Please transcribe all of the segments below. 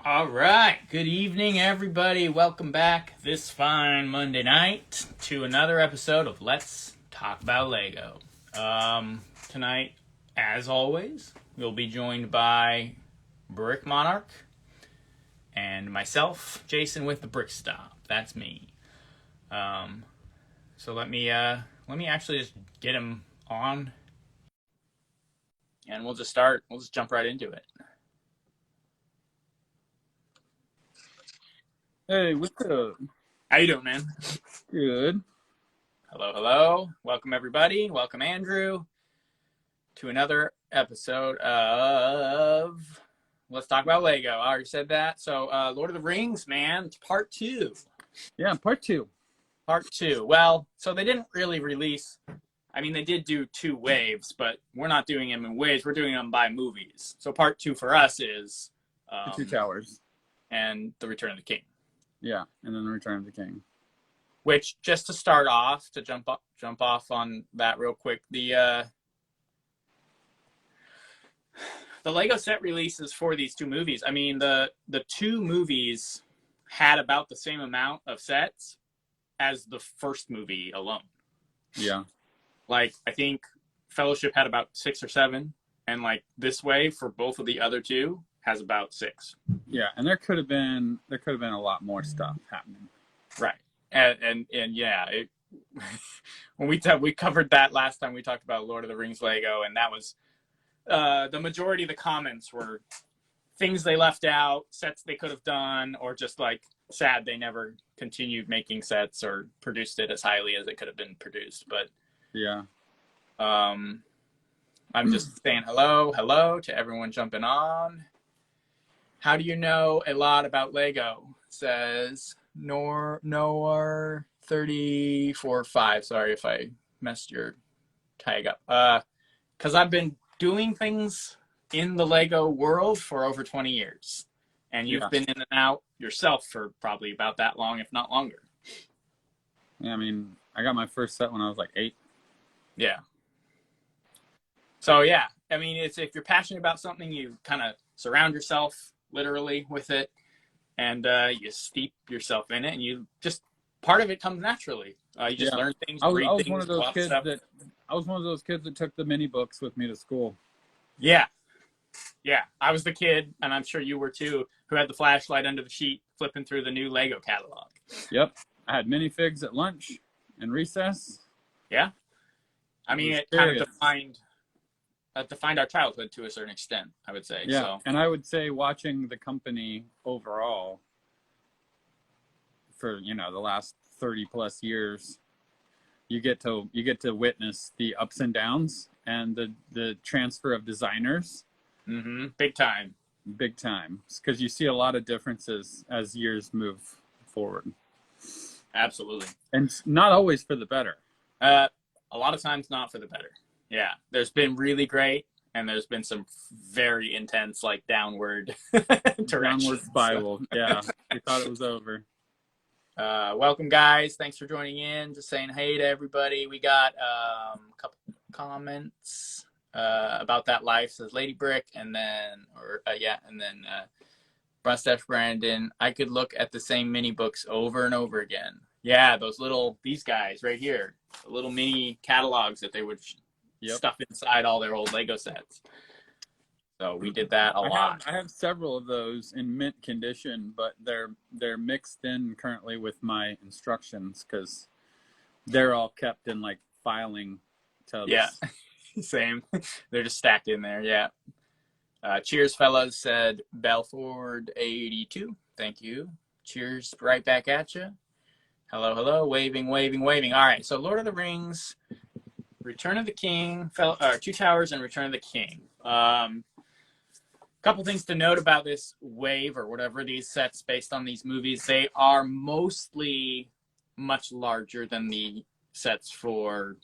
All right. Good evening, everybody. Welcome back this fine Monday night to another episode of Let's Talk About Lego. Tonight, as always, we'll be joined by Brick Monarch and myself, Jason, with the Brick Stop. That's me. So let me actually just get him on, and we'll just start. We'll just jump right into it. Hey, what's up? How you doing, man? Good. Hello, hello. Welcome, everybody. Welcome, Andrew, to another episode of Let's Talk About Lego. I already said that. So, Lord of the Rings, man, it's part 2. Yeah, part 2. Part 2. Well, so they didn't really release... I mean, they did do 2 waves, but we're not doing them in waves. We're doing them by movies. So part 2 for us is... The Two Towers. And The Return of the King. Yeah, and then The Return of the King. Which, just to start off, to jump off on that real quick, the Lego set releases for these 2 movies. I mean, the 2 movies had about the same amount of sets as the first movie alone. Yeah. Like, I think Fellowship had about 6 or 7, and like this wave for both of the other 2 has about 6. Yeah, and there could have been a lot more stuff happening. Right. And yeah, when we covered that last time, we talked about Lord of the Rings Lego, and that was the majority of the comments were things they left out, sets they could have done, or just like sad they never continued making sets or produced it as highly as it could have been produced. But yeah, I'm just saying hello to everyone jumping on. How do you know a lot about Lego? Says Noor 345. Sorry if I messed your tag up. Because I've been doing things in the Lego world for over 20 years. And you've been in and out yourself for probably about that long, if not longer. Yeah, I mean, I got my first set when I was like 8. Yeah. So, yeah. I mean, if you're passionate about something, you kind of surround yourself literally with it. And you steep yourself in it, and you just part of it comes naturally. You just learn things, read things. One of those kids that I was one of those kids that took the mini books with me to school. Yeah, I was the kid, and I'm sure you were too, who had the flashlight under the sheet, flipping through the new Lego catalog. Yep, I had minifigs at lunch and recess. Yeah, I mean it kind of defined our childhood to a certain extent, I would say. Yeah, so. And I would say watching the company overall for, the last 30 plus years, you get to witness the ups and downs and the transfer of designers. Mm-hmm. Big time. Because you see a lot of differences as years move forward. Absolutely. And not always for the better. A lot of times not for the better. Yeah, there's been really great, and there's been some very intense, like, downward downward spiral. Yeah, we thought it was over. Welcome, guys. Thanks for joining in. Just saying hey to everybody. We got a couple comments about that life. Says Lady Brick, and then Mustache Brandon. I could look at the same mini books over and over again. Yeah, these guys right here, the little mini catalogs that they would stuff inside all their old Lego sets. So we did that a lot. I have several of those in mint condition, but they're mixed in currently with my instructions because they're all kept in like filing tubs. Yeah, same. They're just stacked in there. Yeah. Cheers, fellas, said Belford 82. Thank you. Cheers right back at you. Hello. Waving. All right. So Lord of the Rings, Return of the King, Two Towers, and Return of the King. Couple things to note about this wave or whatever these sets based on these movies. They are mostly much larger than the sets for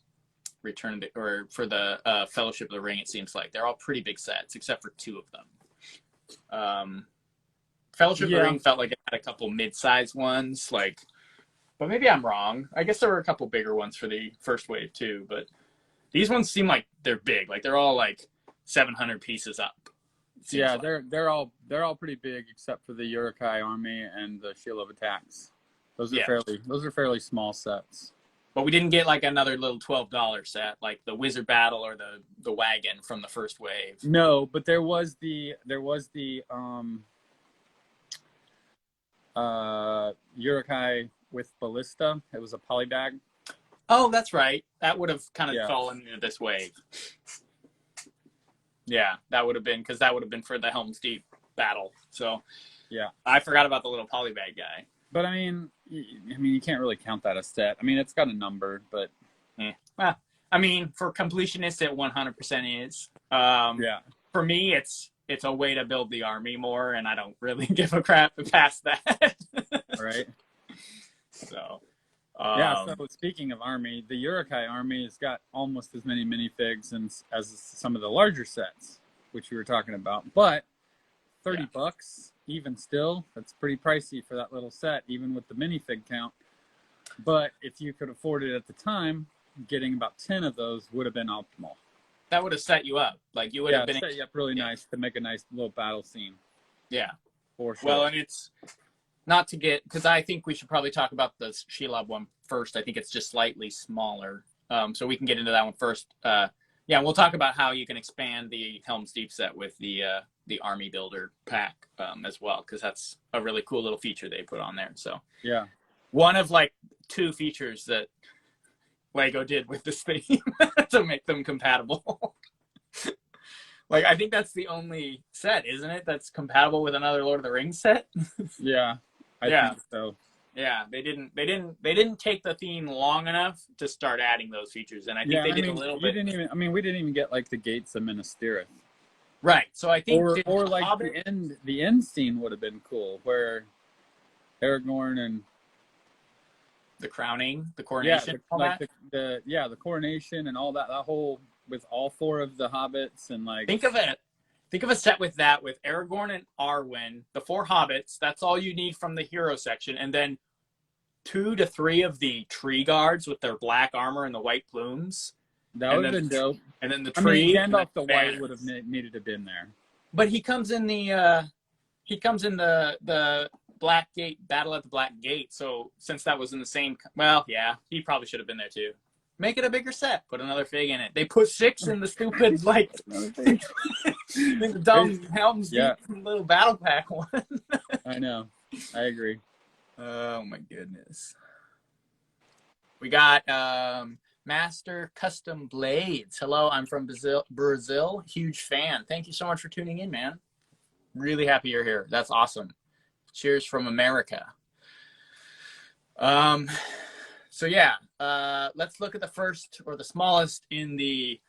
for the Fellowship of the Ring. It seems like they're all pretty big sets, except for 2 of them. Fellowship of the Ring felt like it had a couple mid-sized ones, but maybe I'm wrong. I guess there were a couple bigger ones for the first wave too, but these ones seem like they're big. Like they're all like 700 pieces up. Yeah, like. they're all pretty big except for the Urukai army and the Shield of Attacks. Those are fairly small sets. But we didn't get like another little $12 set like the Wizard Battle or the wagon from the first wave. No, but there was the Urukai with Ballista. It was a polybag. Oh, that's right. That would have kind of fallen into this wave. Yeah, that would have been because that would have been for the Helm's Deep battle. So yeah, I forgot about the little polybag guy. But I mean, you can't really count that as set. I mean, it's got a number, but well, I mean, for completionists, it 100% is. Yeah. For me, it's a way to build the army more, and I don't really give a crap past that. Right. So. Yeah. So speaking of army, the Urukai army has got almost as many minifigs as some of the larger sets, which we were talking about, but $30. Even still, that's pretty pricey for that little set, even with the minifig count. But if you could afford it at the time, getting about 10 of those would have been optimal. That would have set you up. Like you would have been set you up really nice to make a nice little battle scene. Yeah. For sure. Well, and it's not to get, because I think we should probably talk about the Shelob one first. I think it's just slightly smaller. So we can get into that one first. Yeah, we'll talk about how you can expand the Helm's Deep set with the Army Builder pack as well, because that's a really cool little feature they put on there. So yeah, one of like 2 features that Lego did with this theme to make them compatible. Like I think that's the only set, isn't it, that's compatible with another Lord of the Rings set? Yeah, I think so. Yeah, they didn't take the theme long enough to start adding those features, and I think they did a little bit. We didn't even get like the gates of Minas Tirith. Right. So I think or like the end scene would have been cool, where Aragorn and the crowning, the coronation, the coronation and all that whole with all 4 of the hobbits and like think of a set with that, with Aragorn and Arwen, the 4 hobbits. That's all you need from the hero section, and then 2 to 3 of the tree guards with their black armor and the white plumes. That would have been dope. And then the tree. Gandalf the White would have needed to have been there. But he comes in the Black Gate battle at the Black Gate. So since that was in the same, well, yeah, he probably should have been there too. Make it a bigger set. Put another fig in it. They put 6 in the stupid like in the dumb Helm's Deep little battle pack one. I know. I agree. Oh my goodness. We got Master Custom Blades. Hello, I'm from Brazil. Huge fan. Thank you so much for tuning in, man. Really happy you're here. That's awesome. Cheers from America. So yeah, let's look at the first or the smallest in the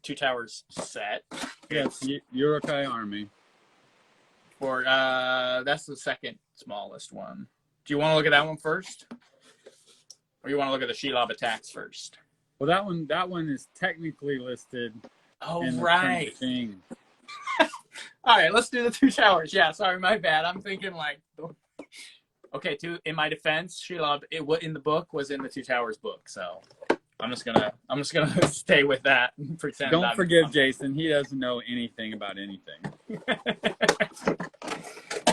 Two Towers set. Yes, Urukai army. Or that's the second smallest one. Do you want to look at that one first? Or you want to look at the Shelob attacks first? Well, that one is technically listed. Oh, right. All right, let's do the Two Towers. Yeah, sorry, my bad. I'm thinking like, okay, in my defense, Shelob, in the book was in the Two Towers book, so I'm just gonna stay with that and pretend. Don't forgive Jason. He doesn't know anything about anything.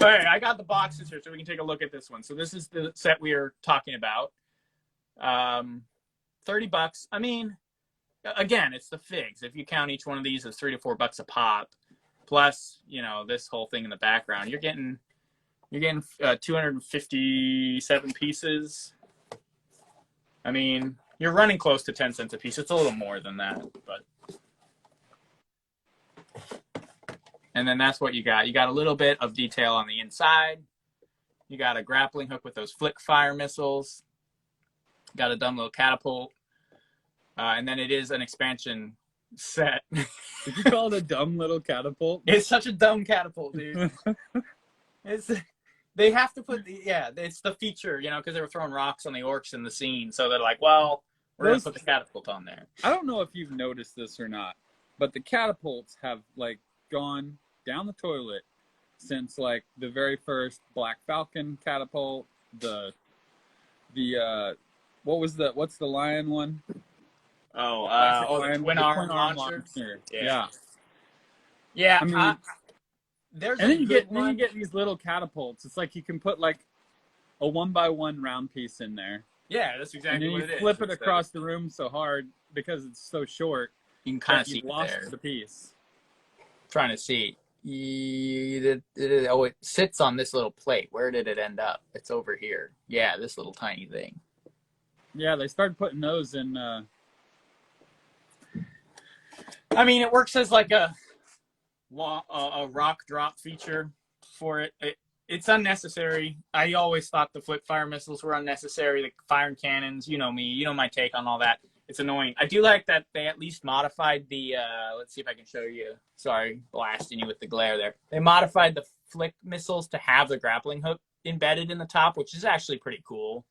All right, I got the boxes here so we can take a look at this one. So this is the set we are talking about. $30. I mean, again, it's the figs. If you count each one of these as $3 to $4 a pop, plus this whole thing in the background, you're getting 257 pieces. I mean, you're running close to 10 cents a piece. It's a little more than that, but. And then that's what you got. You got a little bit of detail on the inside. You got a grappling hook with those flick fire missiles. Got a dumb little catapult. And then it is an expansion set. Did you call it a dumb little catapult? It's such a dumb catapult, dude. They have to put it's the feature, because they were throwing rocks on the orcs in the scene. So they're like, well, we're going to put the catapult on there. I don't know if you've noticed this or not, but the catapults have gone down the toilet since the very first Black Falcon catapult, what's the lion one? The twin arm launcher. Yeah. Yeah. I mean, there's and a then good then one. you get these little catapults. It's like you can put like a 1x1 round piece in there. Yeah, that's exactly and what then it is. flip it across the room so hard because it's so short. You can kind of see you've it lost there. the piece. Trying to see. It sits on this little plate. Where did it end up? It's over here. Yeah, this little tiny thing. Yeah, they started putting those in. I mean, it works as like a rock drop feature for it. It's unnecessary. I always thought the flip fire missiles were unnecessary. The firing cannons, you know me, you know my take on all that. It's annoying. I do like that they at least modified the, let's see if I can show you. Sorry, blasting you with the glare there. They modified the flick missiles to have the grappling hook embedded in the top, which is actually pretty cool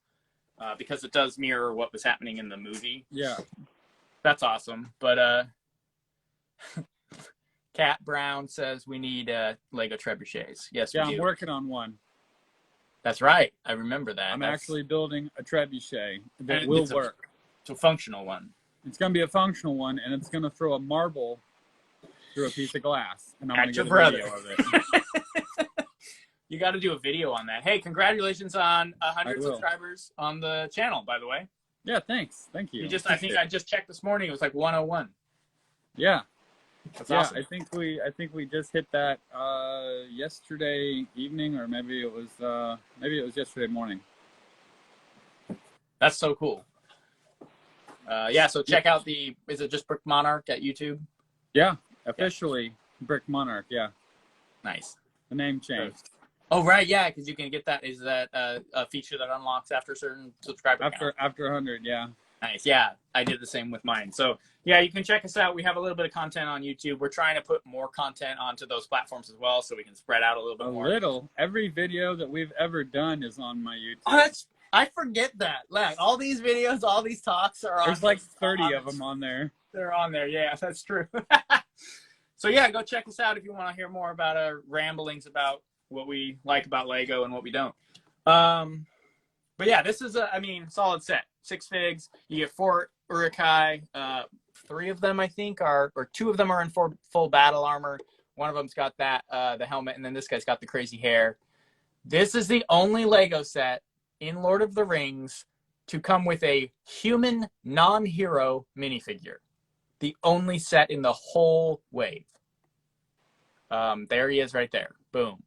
because it does mirror what was happening in the movie. Yeah. That's awesome. But Cat Brown says we need Lego trebuchets. Yes, yeah, we do. I'm working on one. That's right. I remember that. I'm actually building a trebuchet that and will work. It's a functional one. It's going to be a functional one, and it's going to throw a marble through a piece of glass. And I'm going to get a video of it. You got to do a video on that. Hey, congratulations on 100 subscribers on the channel, by the way. Yeah, thanks. Thank you. I think I just checked this morning. It was like 101. Yeah. That's awesome. I think we just hit that yesterday evening, or maybe it was yesterday morning. That's so cool. So check out is it just Brick Monarch at YouTube? Yeah, officially Brick Monarch. Yeah. Nice. The name changed. Oh right, yeah, because you can get that. Is that a feature that unlocks after a certain subscriber count? After 100, yeah. Nice. Yeah, I did the same with mine. So yeah, you can check us out. We have a little bit of content on YouTube. We're trying to put more content onto those platforms as well, so we can spread out a little bit more. Every video that we've ever done is on my YouTube. Oh, I forget that. Like all these videos, all these talks are on. There's like 30 of them on there. They're on there. Yeah, that's true. So yeah, go check us out if you want to hear more about our ramblings about what we like about Lego and what we don't. But yeah, this is a solid set. 6 figs. You get 4 Urukai. 3 of them I think or 2 of them are in full battle armor. One of them's got that the helmet, and then this guy's got the crazy hair. This is the only Lego set in Lord of the Rings to come with a human non-hero minifigure. The only set in the whole wave. There he is right there. Boom.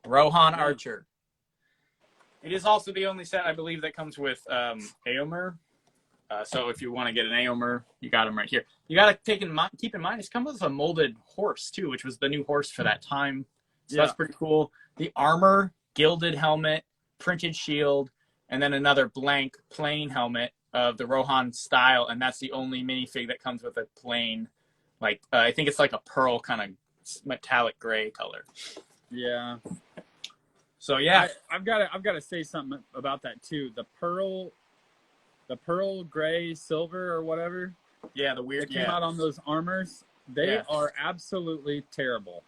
Rohan Archer. It is also the only set, I believe, that comes with Éomer. So if you want to get an Éomer, you got him right here. You got to keep in mind, it's come with a molded horse, too, which was the new horse for that time. So that's pretty cool. The armor, gilded helmet, printed shield, and then another blank plain helmet of the Rohan style, and that's the only minifig that comes with a plain, I think it's like a pearl kind of metallic gray color. Yeah. So yeah, I've got to say something about that too. The pearl gray silver or whatever. Yeah, the weird that came out on those armors. They are absolutely terrible.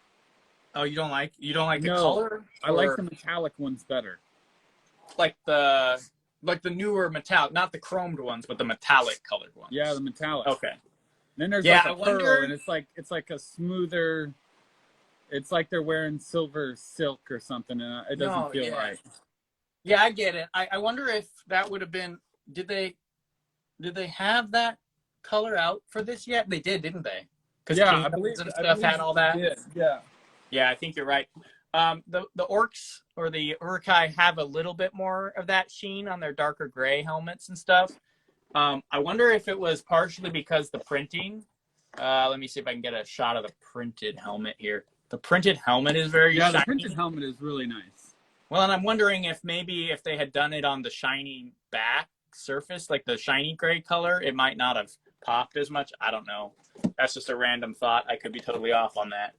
Oh, you don't like the color? I like the metallic ones better. Like the newer metallic, not the chromed ones, but the metallic colored ones. Yeah, the metallic. Okay. Then there's like a pearl, and it's like a smoother. It's like they're wearing silver silk or something, and it doesn't feel right. Yeah, I get it. I wonder if that would have been. Did they have that color out for this yet? They did, didn't they? Because I believe stuff had all that. Yeah. Yeah, I think you're right. The orcs or the Urukai have a little bit more of that sheen on their darker gray helmets and stuff. I wonder if it was partially because the printing. Let me see if I can get a shot of the printed helmet here. The printed helmet is very shiny. The printed helmet is really nice. Well, and I'm wondering if they had done it on the shiny back surface, like the shiny gray color, it might not have popped as much. I don't know. That's just a random thought. I could be totally off on that.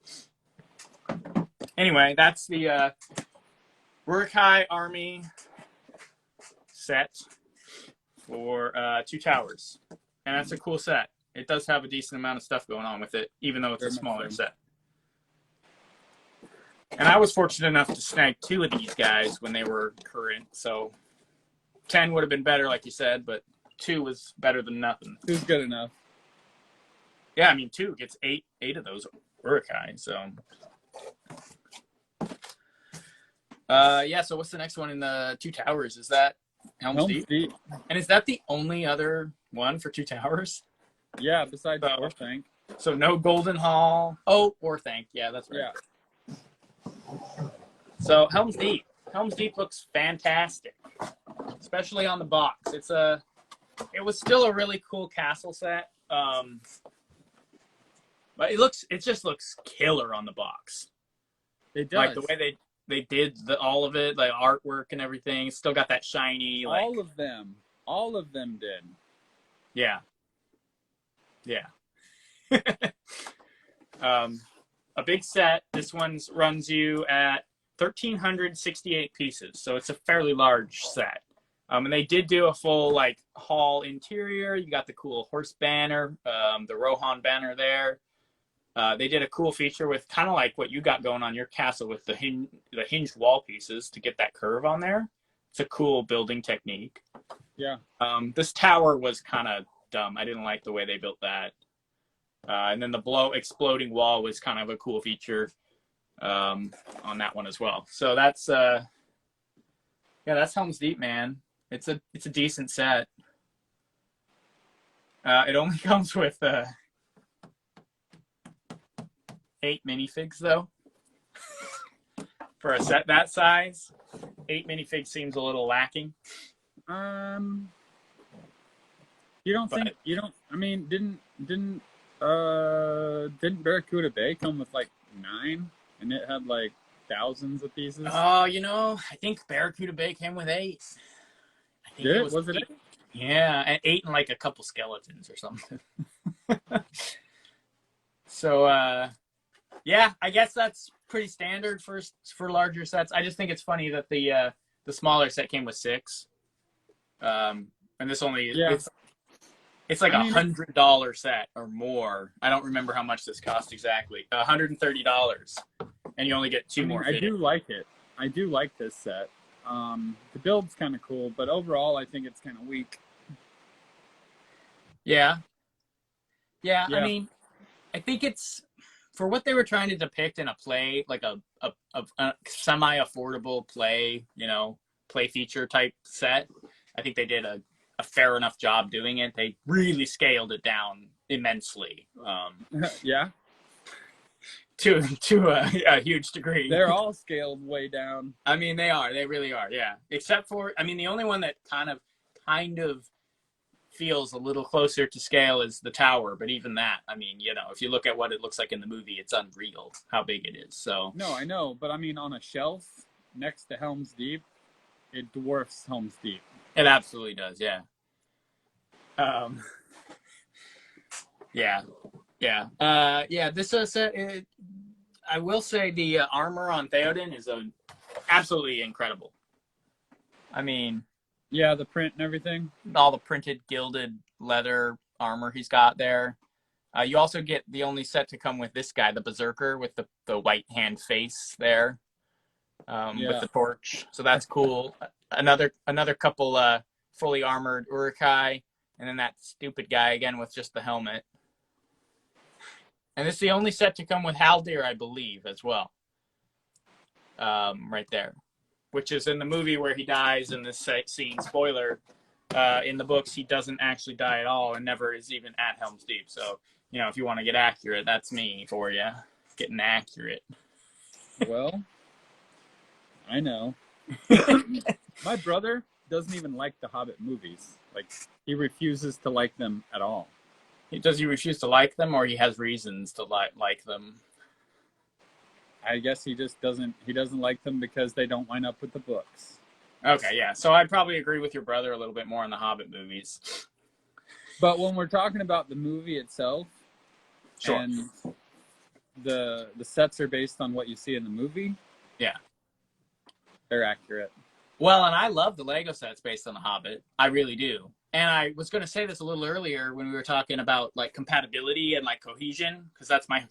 Anyway, that's the Urukai Army set for 2 towers. And that's a cool set. It does have a decent amount of stuff going on with it, even though it's a smaller set. And I was fortunate enough to snag 2 of these guys when they were current. So 10 would have been better, like you said, but 2 was better than nothing. 2's good enough. Yeah, I mean 2 gets eight of those Urukai. So, yeah. So what's the next one in the Two Towers? Is that Helm's Deep? And is that the only other one for Two Towers? Yeah, besides Orthanc. So no Golden Hall. Oh, Orthanc. Yeah, that's right. Yeah. So Helm's Deep. Helm's Deep looks fantastic, especially on the box. It was still a really cool castle set. But it just looks killer on the box. It does. Like the way they did all of it, like artwork and everything. It's still got that shiny. Like, all of them did. Yeah. Yeah. A big set. This one runs you at 1,368 pieces, so it's a fairly large set. And they did do a full like hall interior. You got the cool horse banner, the Rohan banner there. They did a cool feature with kind of like what you got going on your castle with the hinged wall pieces to get that curve on there. It's a cool building technique. Yeah. This tower was kind of dumb. I didn't like the way they built that. And then the exploding wall was kind of a cool feature on that one as well. So that's that's Helm's Deep, man. It's a decent set. It only comes with 8 minifigs though. For a set that size, 8 minifigs seems a little lacking. You don't think didn't Barracuda Bay come with like 9 and it had like thousands of pieces? Oh, I think Barracuda Bay came with 8. I think was it 8? Yeah, and 8 and like a couple skeletons or something. So yeah, I guess that's pretty standard for larger sets. I just think it's funny that the smaller set came with 6. And this only it's like $100 set or more. I don't remember how much this cost exactly. $130, and you only get 2 more. I do like it. I do like this set. The build's kind of cool, but overall, I think it's kind of weak. Yeah. I mean, I think it's for what they were trying to depict in a play, like a semi-affordable play, play feature type set. I think they did a fair enough job doing it. They really scaled it down immensely. Yeah. To a huge degree. They're all scaled way down. I mean, they are. They really are, yeah. Except for, the only one that kind of feels a little closer to scale is the tower. But even that, if you look at what it looks like in the movie, it's unreal how big it is. So no, I know. But on a shelf next to Helm's Deep, it dwarfs Helm's Deep. It absolutely does, yeah. This set. I will say the armor on Theoden is absolutely incredible. The print and everything. All the printed gilded leather armor he's got there. You also get the only set to come with this guy, the Berserker, with the white hand face there, with the torch. So that's cool. Another couple fully armored Urukai, and then that stupid guy again with just the helmet. And it's the only set to come with Haldir, I believe, as well. Right there. Which is in the movie where he dies in this scene. Spoiler. In the books, he doesn't actually die at all and never is even at Helm's Deep. So, if you want to get accurate, that's me for you. Getting accurate. Well, I know. My brother doesn't even like the Hobbit movies. Like, he refuses to like them at all. Does he refuse to like them, or he has reasons to like them? I guess he just doesn't. He doesn't like them because they don't line up with the books. Okay, yeah. So I'd probably agree with your brother a little bit more on the Hobbit movies. But when we're talking about the movie itself, sure, and the sets are based on what you see in the movie, yeah, they're accurate. Well, and I love the Lego sets based on the Hobbit. I really do. And I was going to say this a little earlier when we were talking about like compatibility and like cohesion, because that's a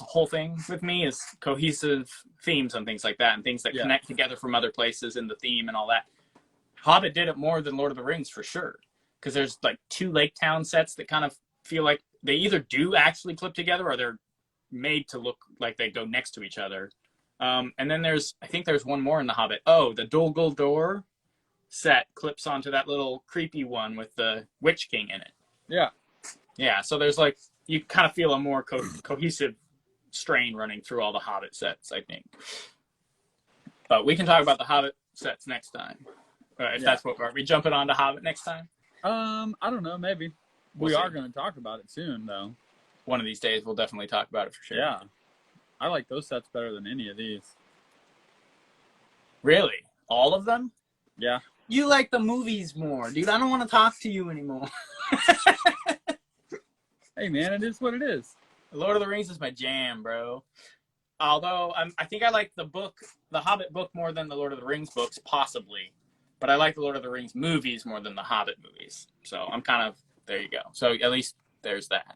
whole thing with me is cohesive themes and things like that, and things that connect together from other places in the theme and all that. Hobbit did it more than Lord of the Rings for sure. because there's like 2 Lake Town sets that kind of feel like they either do actually clip together or they're made to look like they go next to each other. And then I think there's one more in The Hobbit. Oh, the Dol Guldur set clips onto that little creepy one with the Witch King in it. Yeah. Yeah, so there's like, you kind of feel a more cohesive strain running through all the Hobbit sets, I think. But we can talk about the Hobbit sets next time. If that's what are we jumping on to Hobbit next time? I don't know, maybe. We are going to talk about it soon, though. One of these days, we'll definitely talk about it for sure. Yeah. I like those sets better than any of these. Really? All of them? Yeah. You like the movies more, dude. I don't want to talk to you anymore. Hey, man, it is what it is. Lord of the Rings is my jam, bro. Although, I think I like the Hobbit book more than the Lord of the Rings books, possibly. But I like the Lord of the Rings movies more than the Hobbit movies. So I'm kind of, there you go. So at least there's that.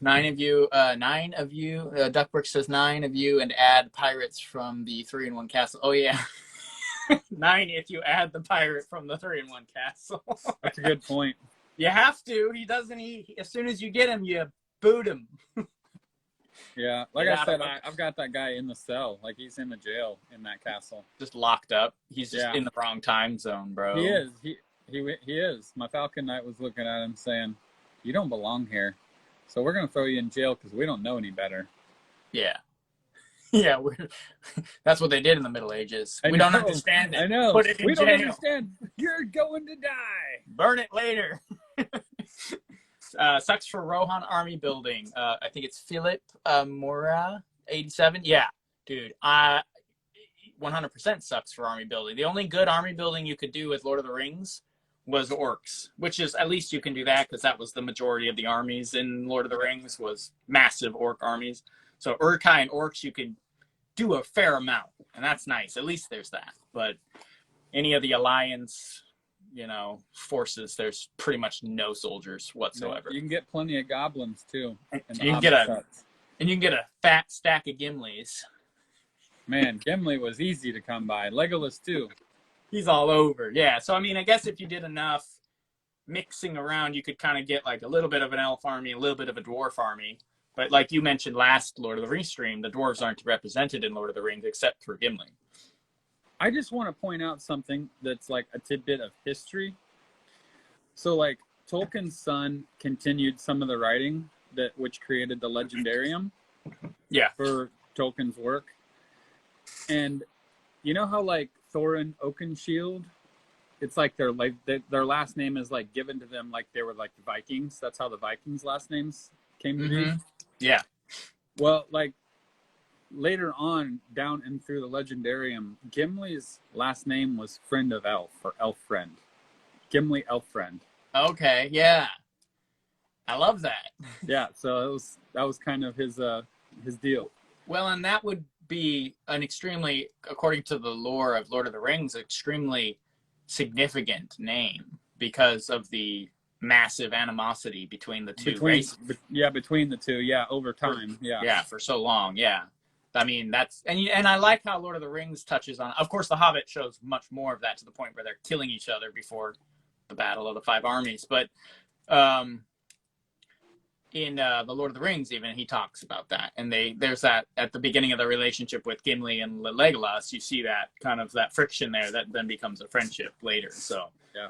9 of you, Duckbrook says 9 of you, and add pirates from the 3-in-1 castle. Oh, yeah. 9 if you add the pirate from the 3-in-1 castle. That's a good point. You have to. He as soon as you get him, you boot him. Yeah, like I said, I've got that guy in the cell. Like, he's in the jail in that castle. Just locked up. He's just in the wrong time zone, bro. He is. He is. My Falcon Knight was looking at him saying, "You don't belong here. So we're going to throw you in jail because we don't know any better." Yeah. Yeah, that's what they did in the Middle Ages. We don't understand it. I know. Put it in we jail. Don't understand. You're going to die. Burn it later. Sucks for Rohan Army Building. I think it's Philip Mora, 87. Yeah, dude. 100% sucks for Army Building. The only good Army Building you could do with Lord of the Rings was orcs, which is, at least you can do that because that was the majority of the armies in Lord of the Rings, was massive orc armies. So Urkai and orcs, you could do a fair amount, and that's nice. At least there's that. But any of the Alliance, forces, there's pretty much no soldiers whatsoever. You can get plenty of goblins too. And you can get a fat stack of Gimlis. Man, Gimli was easy to come by. Legolas too. He's all over. Yeah. So I guess if you did enough mixing around, you could kind of get like a little bit of an elf army, a little bit of a dwarf army. But like you mentioned last Lord of the Rings stream, the dwarves aren't represented in Lord of the Rings except for Gimli. I just want to point out something that's like a tidbit of history. So like Tolkien's son continued some of the writing which created the Legendarium. Yeah. For Tolkien's work. And you know how like Thorin Oakenshield, it's like their last name is like given to them like they were like the Vikings. That's how the Vikings' last names came to be. Yeah. Well, like later on down and through the Legendarium, Gimli's last name was Friend of Elf, or Elf Friend. Gimli Elf Friend. Okay, yeah. I love that. Yeah, so that was kind of his deal. Well, and that would be an extremely, according to the lore of Lord of the Rings, extremely significant name because of the massive animosity between the two races. Between the two, over time, for so long, that's and I like how Lord of the Rings touches on. Of course, The Hobbit shows much more of that, to the point where they're killing each other before the Battle of the Five Armies. But in the Lord of the Rings, even, he talks about that, and there's that at the beginning of the relationship with Gimli and Legolas. You see that kind of that friction there that then becomes a friendship later. So yeah,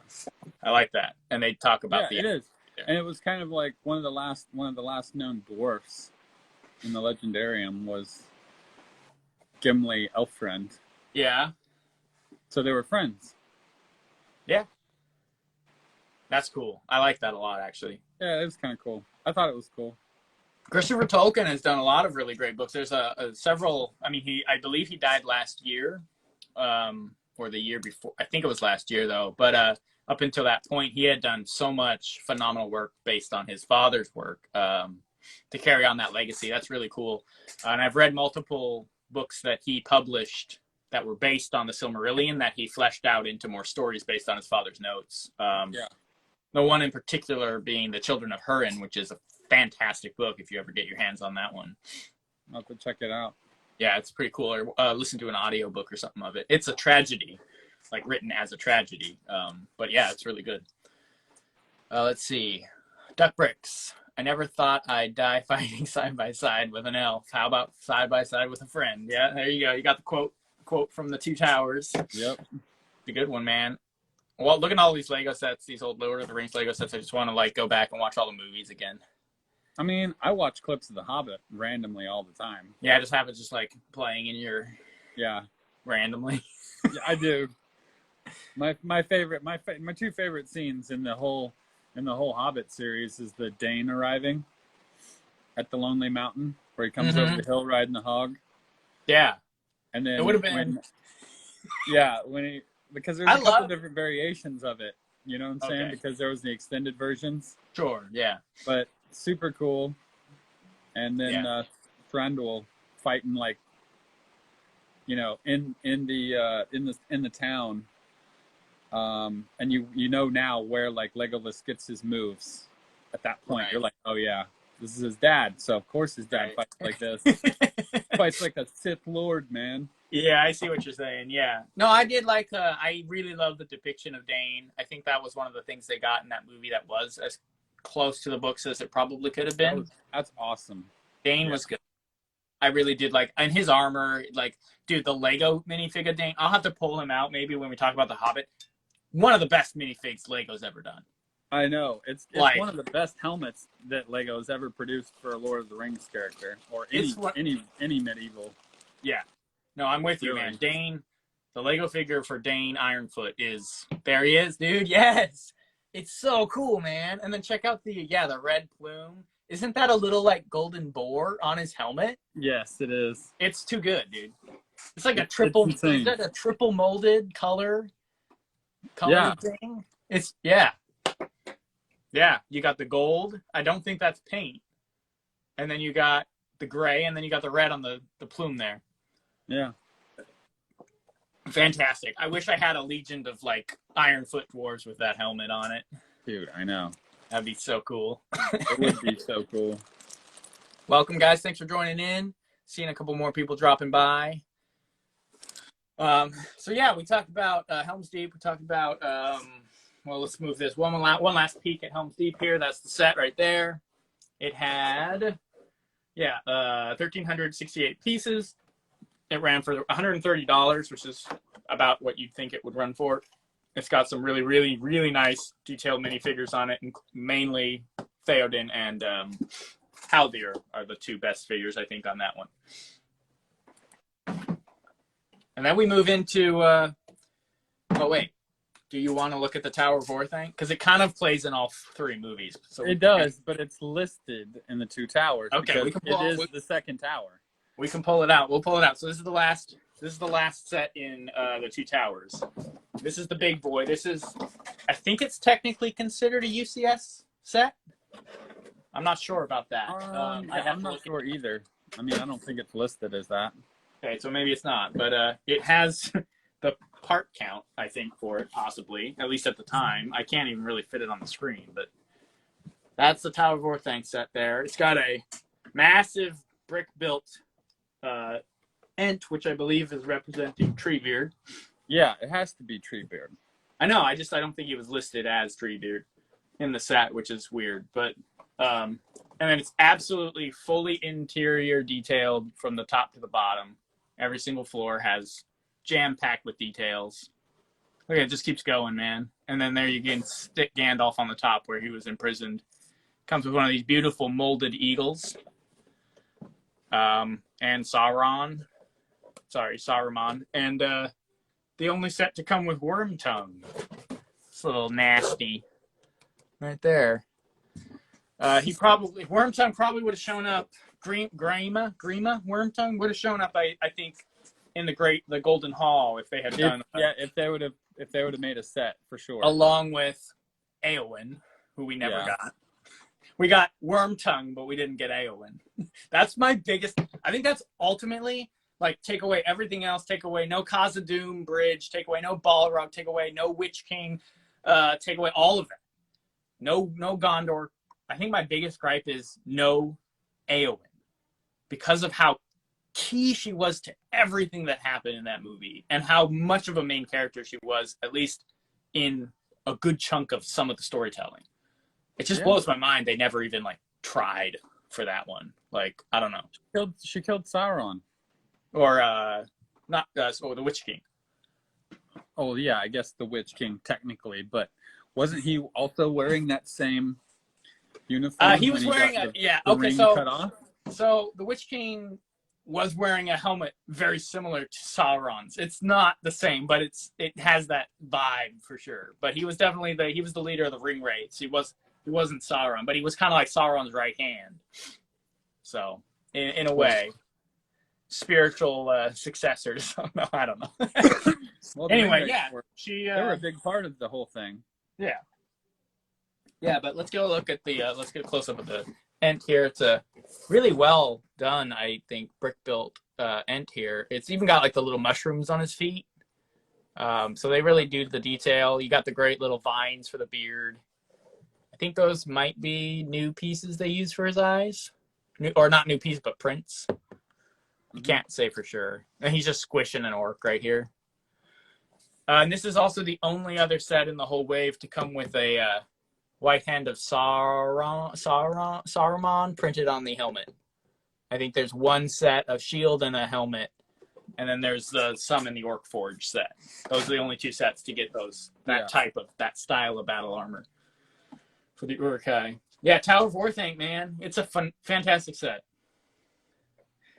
I like that, and they talk about it is, and it was kind of like one of the last known dwarfs in the Legendarium was Gimli Elfriend. Yeah, so they were friends. Yeah, that's cool. I like that a lot, actually. Yeah, it was kind of cool. I thought it was cool. Christopher Tolkien has done a lot of really great books. There's several. I believe he died last year, or the year before. I think it was last year, though. But up until that point, he had done so much phenomenal work based on his father's work to carry on that legacy. That's really cool. And I've read multiple books that he published that were based on the Silmarillion that he fleshed out into more stories based on his father's notes. The one in particular being The Children of Húrin, which is a fantastic book if you ever get your hands on that one. I'll have to check it out. Yeah, it's pretty cool. Or listen to an audiobook or something of it. It's a tragedy. like written as a tragedy. But yeah, it's really good. Let's see. Duck bricks. I never thought I'd die fighting side by side with an elf. How about side by side with a friend? Yeah, there you go. You got the quote from the Two Towers. Yep. The good one, man. Well, look at all these Lego sets, these old Lord of the Rings Lego sets. I just want to like go back and watch all the movies again. I mean, I watch clips of The Hobbit randomly all the time. Yeah, I just have it just like playing in your randomly. Yeah, I do. My two favorite scenes in the whole Hobbit series is the Dane arriving at the Lonely Mountain, where he comes over the hill riding the hog. Yeah, and then it would have been. Because there's a couple different variations of it. You know what I'm saying? Okay. Because there was the extended versions. Sure. Yeah. But super cool. And then Thranduil fighting like, you know, in the town. And you know now where like Legolas gets his moves. At that point, you're like, oh yeah, this is his dad. So of course his dad fights like this. Fights like a Sith Lord, man. Yeah, I see what you're saying. Yeah. No, I did like. I really love the depiction of Dane. I think that was one of the things they got in that movie that was as close to the books as it probably could have been. That's awesome. Dane was good. I really did like, and his armor, like, dude, the Lego minifig of Dane. I'll have to pull him out maybe when we talk about The Hobbit. One of the best minifigs Lego's ever done. I know. It's like, one of the best helmets that Lego's ever produced for a Lord of the Rings character or any medieval. Yeah. No, I'm with you, man. Dane, the Lego figure for Dane Ironfoot is, there he is, dude. Yes. It's so cool, man. And then check out the red plume. Isn't that a little like golden boar on his helmet? Yes, it is. It's too good, dude. It's like a triple, is that a triple molded color thing? It's, yeah. You got the gold. I don't think that's paint. And then you got the gray, and then you got the red on the plume there. Yeah. Fantastic. I wish I had a legion of like Ironfoot dwarves with that helmet on it. Dude, I know. That'd be so cool. It would be so cool. Welcome, guys. Thanks for joining in. Seeing a couple more people dropping by. So yeah, we talked about Helm's Deep. We talked about well, let's move this one last peek at Helm's Deep here. That's the set right there. It had 1,368 pieces. It ran for $130, which is about what you'd think it would run for. It's got some really, really, really nice detailed minifigures on it, and mainly Theoden and Haldir are the two best figures, I think, on that one. And then we move into... oh, wait. Do you want to look at the Tower of Orthanc? Because it kind of plays in all three movies. So it does, but it's listed in the Two Towers. Okay, because it is the second tower. We can pull it out. We'll pull it out. So this is the last set in the Two Towers. This is the big boy. This is, I think it's technically considered a UCS set. I'm not sure about that. I'm not sure either. I mean, I don't think it's listed as that. Okay, so maybe it's not. But it has the part count, I think, for it, possibly. At least at the time. I can't even really fit it on the screen. But that's the Tower of Orthanc set there. It's got a massive brick-built Ent, which I believe is representing Treebeard. Yeah, it has to be Treebeard. I know. I don't think he was listed as Treebeard in the set, which is weird. But and then it's absolutely fully interior detailed from the top to the bottom. Every single floor has jam-packed with details. Look, it just keeps going, man. And then there you can stick Gandalf on the top where he was imprisoned. Comes with one of these beautiful molded eagles. And Saruman. And the only set to come with Wormtongue. It's a little nasty. Right there. Wormtongue probably would have shown up. Grima Wormtongue would have shown up, I think, in the Golden Hall if they had done. If they would have made a set for sure. Along with Eowyn, who we never got. We got Wormtongue, but we didn't get Eowyn. That's my biggest. I think that's ultimately like take away everything else. Take away no Khazad-dûm Bridge. Take away no Balrog. Take away no Witch King. Take away all of it. No Gondor. I think my biggest gripe is no Eowyn, because of how key she was to everything that happened in that movie, and how much of a main character she was, at least in a good chunk of some of the storytelling. It just blows my mind they never even like tried for that one. Like, I don't know. She killed Sauron. Or not the Witch King. Oh yeah, I guess the Witch King technically, but wasn't he also wearing that same uniform? He was wearing the ring cut off? So the Witch King was wearing a helmet very similar to Sauron's. It's not the same, but it has that vibe for sure. But he was definitely the leader of the ring wraiths. He wasn't Sauron, but he was kind of like Sauron's right hand. So in a way, spiritual successors. No, I don't know. Well, anyway, yeah, they were a big part of the whole thing. Yeah. Yeah, but let's go look at let's get a close up of the Ent here. It's a really well done, I think, brick built Ent here. It's even got like the little mushrooms on his feet. So they really do the detail. You got the great little vines for the beard. I think those might be new pieces they use for his eyes. Or not new pieces, but prints. You can't say for sure. And he's just squishing an orc right here. And this is also the only other set in the whole wave to come with a White Hand of Saruman printed on the helmet. I think there's one set of shield and a helmet, and then there's some in the Orc Forge set. Those are the only two sets to get that style of battle armor for the Uruk-hai. Yeah, Tower of Orthanc, man. It's a fantastic set.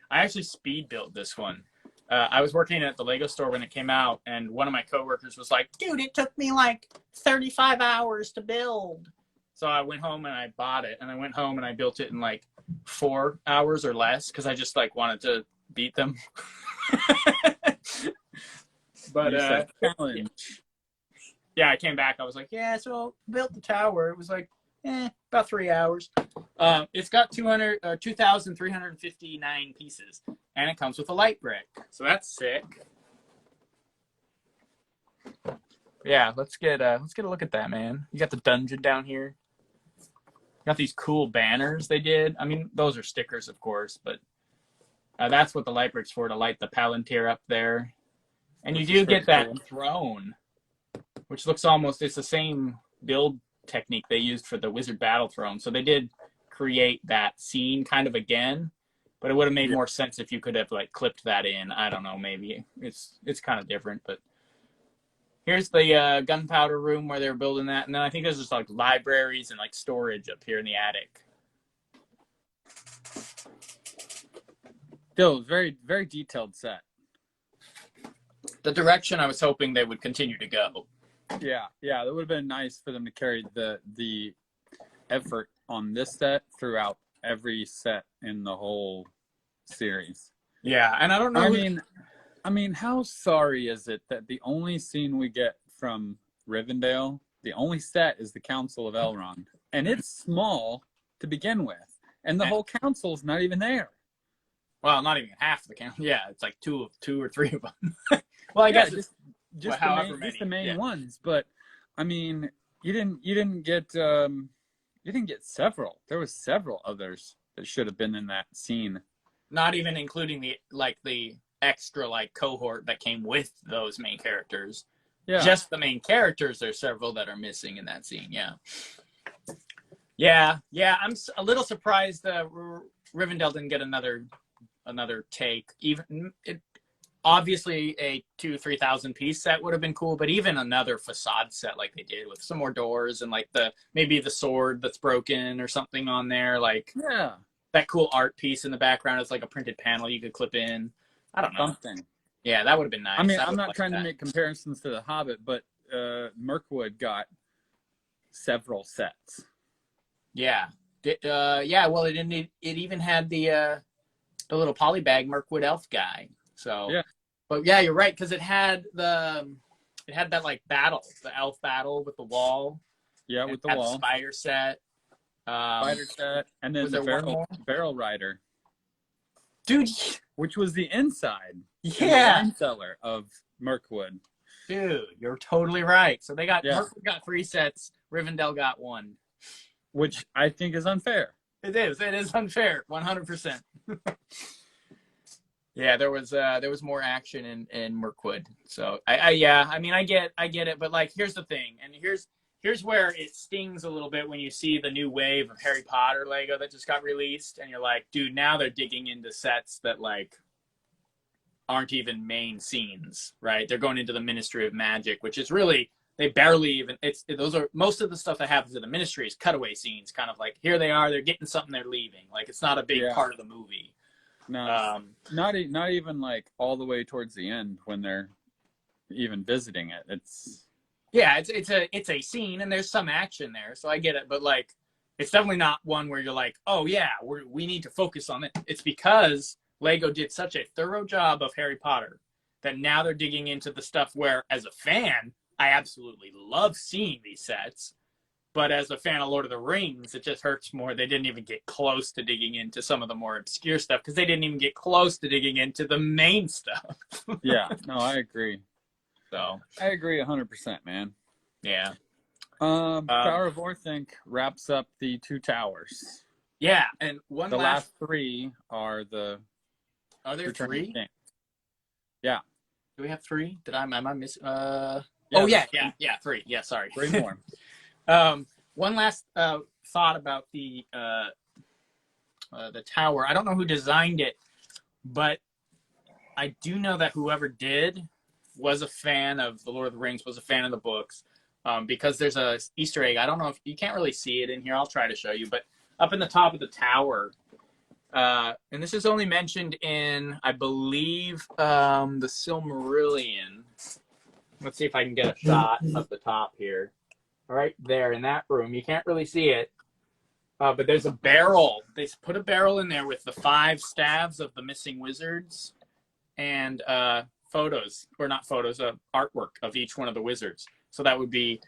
I actually speed built this one. I was working at the Lego store when it came out, and one of my coworkers was like, dude, it took me like 35 hours to build. So I went home and I bought it, and I went home and I built it in like 4 hours or less because I just like wanted to beat them. But yeah, I came back. I was like, yeah, so built the tower. It was like, about 3 hours. It's got 2,359 pieces, and it comes with a light brick, so that's sick. Yeah, let's get a look at that, man. You got the dungeon down here. You got these cool banners they did. I mean, those are stickers, of course, but that's what the light brick's for, to light the Palantir up there. And you do get that throne, which looks it's the same build technique they used for the Wizard Battle Throne. So they did create that scene kind of again, but it would have made more sense if you could have like clipped that in. I don't know, maybe it's kind of different. But here's the gunpowder room where they're building that, and then I think there's just like libraries and like storage up here in the attic. Still, very, very detailed set. The direction I was hoping they would continue to go. Yeah, that would have been nice for them to carry the effort on this set throughout every set in the whole series. Yeah, and I don't know. I mean, how sorry is it that the only scene we get from Rivendell, the only set, is the Council of Elrond, and it's small to begin with, and the whole council's not even there. Well, not even half the council. Yeah, it's like two or three of them. Well, I guess just the main ones, but I mean, you didn't get several. There was several others that should have been in that scene. Not even including the extra cohort that came with those main characters. Yeah, just the main characters. There's several that are missing in that scene. Yeah. I'm a little surprised Rivendell didn't get another take. Even obviously a 2,000-3,000 piece set would have been cool, but even another facade set like they did with some more doors and maybe the sword that's broken or something on there, that cool art piece in the background is like a printed panel you could clip in. I don't know. Something. Yeah, that would have been nice. I mean, I'm not trying to make comparisons to The Hobbit, but Mirkwood got several sets. Yeah. Well, it even had the little polybag Mirkwood elf guy. So, yeah. But yeah, you're right, because it had that battle, the elf battle with the wall. Yeah, with the wall. The spider set. And then the barrel rider. Dude. Which was the inside. Yeah. The wine cellar of Mirkwood. Dude, you're totally right. So Mirkwood got 3 sets, Rivendell got 1. Which I think is unfair. It is unfair, 100%. Yeah, there was more action in Mirkwood. So I mean I get it, but like here's the thing, and here's where it stings a little bit when you see the new wave of Harry Potter Lego that just got released, and you're like, dude, now they're digging into sets that like aren't even main scenes, right? They're going into the Ministry of Magic, which is really they barely even those are most of the stuff that happens in the Ministry is cutaway scenes, kind of like here they are, they're getting something, they're leaving. Like it's not a big part of the movie. No, not even like all the way towards the end when they're even visiting it. It's a scene and there's some action there, so I get it, but like it's definitely not one where you're like, oh yeah, we need to focus on it. It's because Lego did such a thorough job of Harry Potter that now they're digging into the stuff where, as a fan, I absolutely love seeing these sets. But as a fan of Lord of the Rings, it just hurts more. They didn't even get close to digging into some of the more obscure stuff because they didn't even get close to digging into the main stuff. Yeah, no, I agree. So I agree 100%, man. Yeah. Tower of Orthanc wraps up the 2 towers. Yeah, and the last 3 are the. Are there 3? Yeah. Do we have 3? Am I missing? Yeah, 3. Yeah, sorry. 3 more. One last thought about the tower. I don't know who designed it, but I do know that whoever did was a fan of the Lord of the Rings, was a fan of the books, because there's a Easter egg. I don't know if you can't really see it in here. I'll try to show you, but up in the top of the tower, and this is only mentioned in, I believe, the Silmarillion. Let's see if I can get a shot of the top here. Right there in that room. You can't really see it, but there's a barrel. They put a barrel in there with the 5 staves of the missing wizards and photos, or not photos, artwork of each one of the wizards. So that would be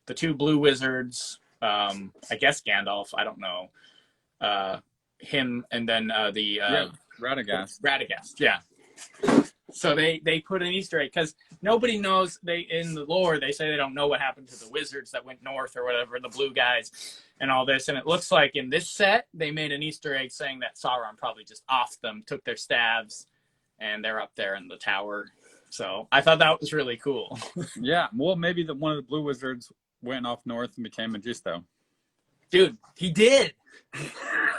the 2 blue wizards, I guess Gandalf, I don't know, him, and then Radagast. Radagast, yeah. So they put an Easter egg because nobody knows. In the lore they say they don't know what happened to the wizards that went north or whatever, the blue guys and all this. And it looks like in this set they made an Easter egg saying that Sauron probably just offed them, took their staves, and they're up there in the tower. So I thought that was really cool. Yeah, well, maybe one of the blue wizards went off north and became Magisto. Dude, he did.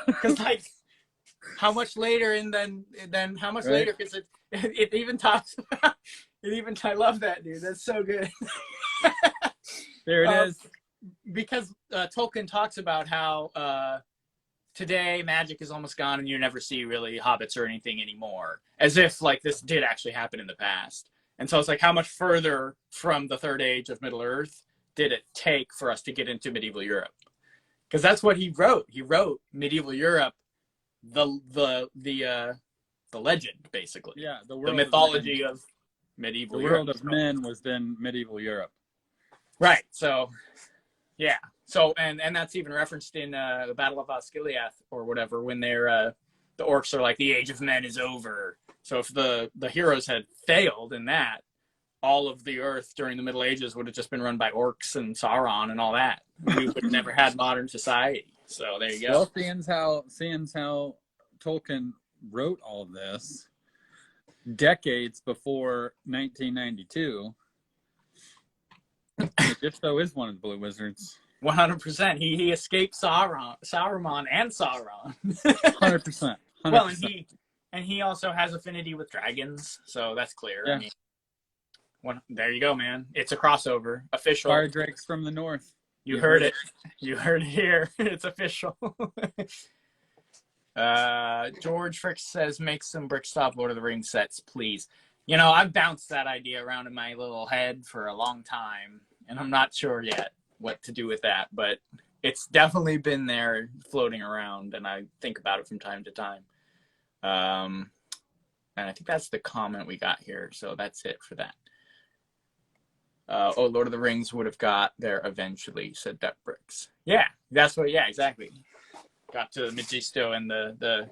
Because like, how much later? And then how much later? Because it even talks about it. Even I love that, dude. That's so good. There it is. Because Tolkien talks about how today magic is almost gone, and you never see really hobbits or anything anymore, as if like this did actually happen in the past. And so it's like, how much further from the Third Age of Middle Earth did it take for us to get into medieval Europe? Because that's what he wrote. He wrote medieval Europe, the legend, basically. Yeah, the mythology of medieval Europe. The world of men was then medieval Europe. Right. So, yeah. So, and that's even referenced in the Battle of Osgiliath or whatever, when they're the orcs are like, the age of men is over. So if the heroes had failed in that, all of the Earth during the Middle Ages would have just been run by orcs and Sauron and all that. We would have never had modern society. So there you go. Well, seeing how Tolkien wrote all of this decades before 1992, Magisto is one of the blue wizards. 100%. He escaped Saruman and Sauron. 100%. Well, and he also has affinity with dragons, so that's clear. Yeah. I mean, there you go, man. It's a crossover. Official. Fire drakes from the north. You heard it. You heard it here. It's official. George Frick says, make some Brickstop Lord of the Rings sets, please. You know, I've bounced that idea around in my little head for a long time, and I'm not sure yet what to do with that, but it's definitely been there floating around, and I think about it from time to time. And I think that's the comment we got here, so that's it for that. Lord of the Rings would have got there eventually, said Duck Bricks. Yeah, that's what, yeah, exactly. Got to Magisto in the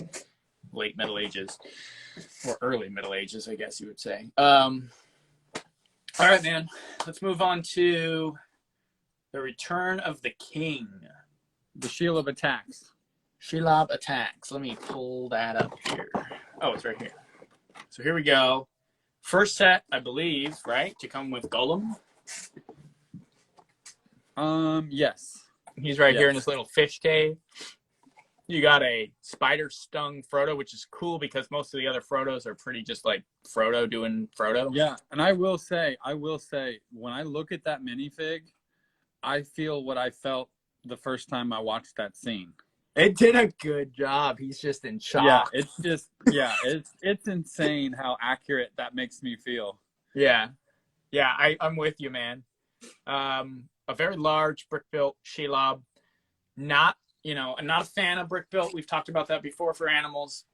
late Middle Ages, or early Middle Ages, I guess you would say. All right, man, let's move on to the Return of the King. The Shelob Attacks. Shelob Attacks. Let me pull that up here. Oh, it's right here. So here we go. First set, I believe, right, to come with Golem. Yes. He's right here in Yes. this little fish cave. You got a spider stung Frodo, which is cool because most of the other Frodos are pretty just like Frodo doing Frodo. Yeah, and I will say, when I look at that minifig, I feel what I felt the first time I watched that scene. It did a good job. He's just in shock. Yeah, it's just, it's insane how accurate that makes me feel. Yeah. Yeah, I'm with you, man. A very large brick-built Shelob. Not, I'm not a fan of brick-built. We've talked about that before for animals.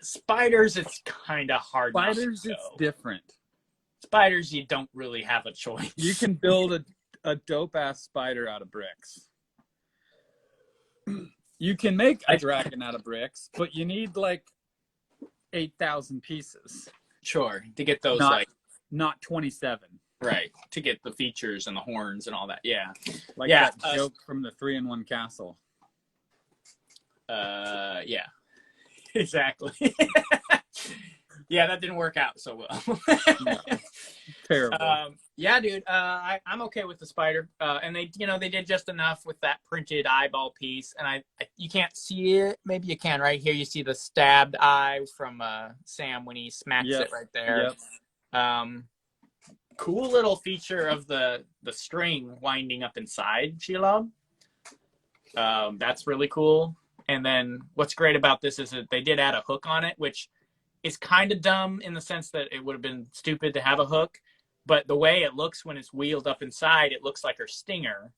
Spiders, it's kind of hard. Spiders, it's different. Spiders, you don't really have a choice. You can build a dope-ass spider out of bricks. You can make a dragon out of bricks, but you need like 8,000 pieces. Sure, to get those not 27. Right, to get the features and the horns and all that. Yeah, like that joke from the 3-in-1 Castle. Yeah, exactly. Yeah, that didn't work out so well. No. Terrible. Yeah, dude. I'm okay with the spider. And they did just enough with that printed eyeball piece. And you can't see it. Maybe you can. Right here, you see the stabbed eye from Sam when he smacks it right there. Yep. Cool little feature of the string winding up inside Shelob. That's really cool. And then what's great about this is that they did add a hook on it, which is kind of dumb in the sense that it would have been stupid to have a hook. But the way it looks when it's wheeled up inside, it looks like her stinger.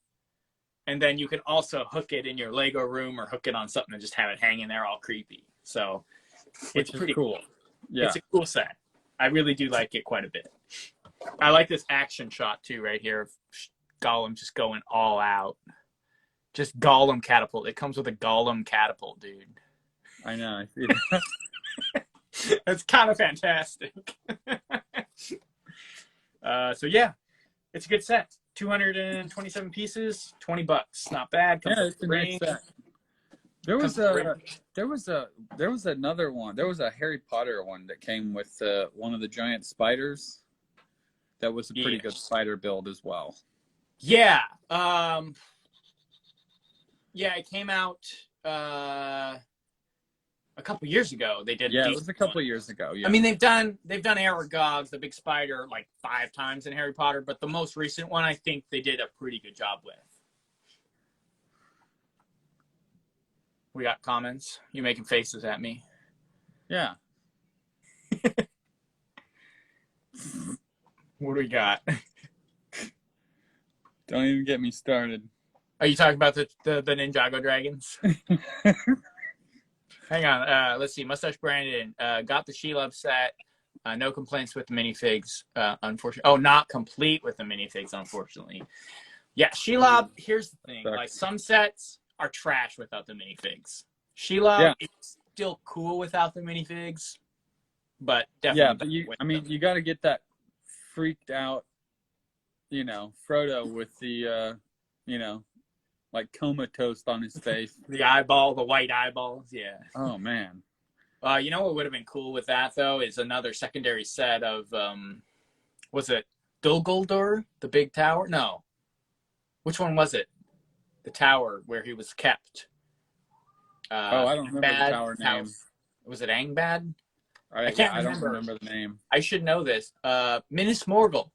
And then you can also hook it in your Lego room or hook it on something and just have it hanging there all creepy. So it's pretty cool. Yeah. It's a cool set. I really do like it quite a bit. I like this action shot too right here of Gollum just going all out. Just Golem Catapult. It comes with a Golem Catapult, dude. I know. I see that. That's kind of fantastic. So yeah, it's a good set. 227 pieces, $20. Not bad. Yeah, it's a great set. There was another one. There was a Harry Potter one that came with one of the giant spiders. That was a pretty good spider build as well. Yeah. Yeah, it came out a couple years ago. They did. Yeah, it was a couple years ago. Yeah. I mean, they've done Aragog, the big spider, like 5 times in Harry Potter, but the most recent one, I think they did a pretty good job with. We got comments. You making faces at me? Yeah. What do we got? Don't even get me started. Are you talking about the Ninjago dragons? Hang on. Let's see. Mustache Brandon got the Shelob set. No complaints with the minifigs, unfortunately. Oh, not complete with the minifigs, unfortunately. Yeah, Shelob, here's the thing. Like, some sets are trash without the minifigs. Shelob is still cool without the minifigs, but definitely. Yeah, but you got to get that freaked out, Frodo with the, like comatose on his face. The eyeball, the white eyeballs, yeah. Oh, man. You know what would have been cool with that, though, is another secondary set of, was it Dol Guldur, the big tower? No. Which one was it? The tower where he was kept. I don't remember the tower name. Was it Angbad? I don't remember the name. I should know this. Minas Morgul.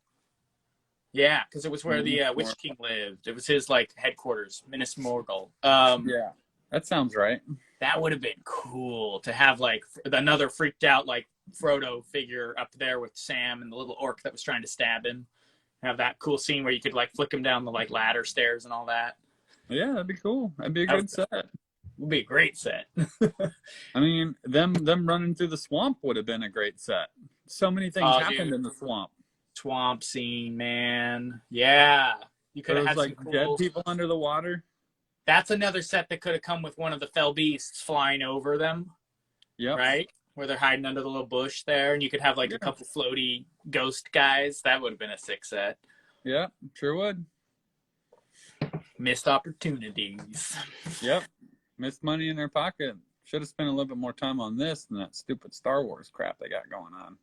Yeah, because it was where the Witch King lived. It was his headquarters, Minas Morgul. Yeah, that sounds right. That would have been cool to have another freaked out Frodo figure up there with Sam and the little orc that was trying to stab him. Have that cool scene where you could flick him down the ladder stairs and all that. Yeah, that'd be cool. That'd be a good set. Would be a great set. I mean, them running through the swamp would have been a great set. So many things happened in the swamp. Swamp scene, man. Yeah, you could have had some cool... dead people under the water. That's another set that could have come with one of the fell beasts flying over them. Yeah. Right? Where they're hiding under the little bush there, and you could have a couple floaty ghost guys. That would have been a sick set. Yeah, sure would. Missed opportunities. Yep. Missed money in their pocket Should have spent a little bit more time on this than that stupid Star Wars crap they got going on.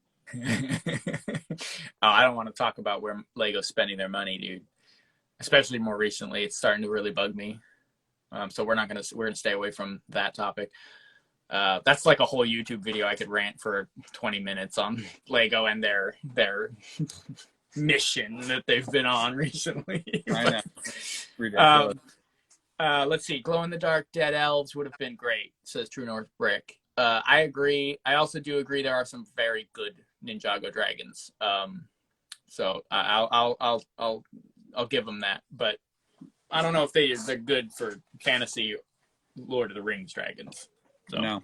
Oh, I don't want to talk about where Lego's spending their money, dude. Especially more recently, it's starting to really bug me. So we're gonna stay away from that topic. That's like a whole YouTube video. I could rant for 20 minutes on Lego and their mission that they've been on recently. I know. Ridiculous. Let's see. Glow in the dark dead elves would have been great, says True North Brick. I agree. I also do agree there are some very good Ninjago dragons. So I'll give them that. But I don't know if they're good for fantasy Lord of the Rings dragons. So. No.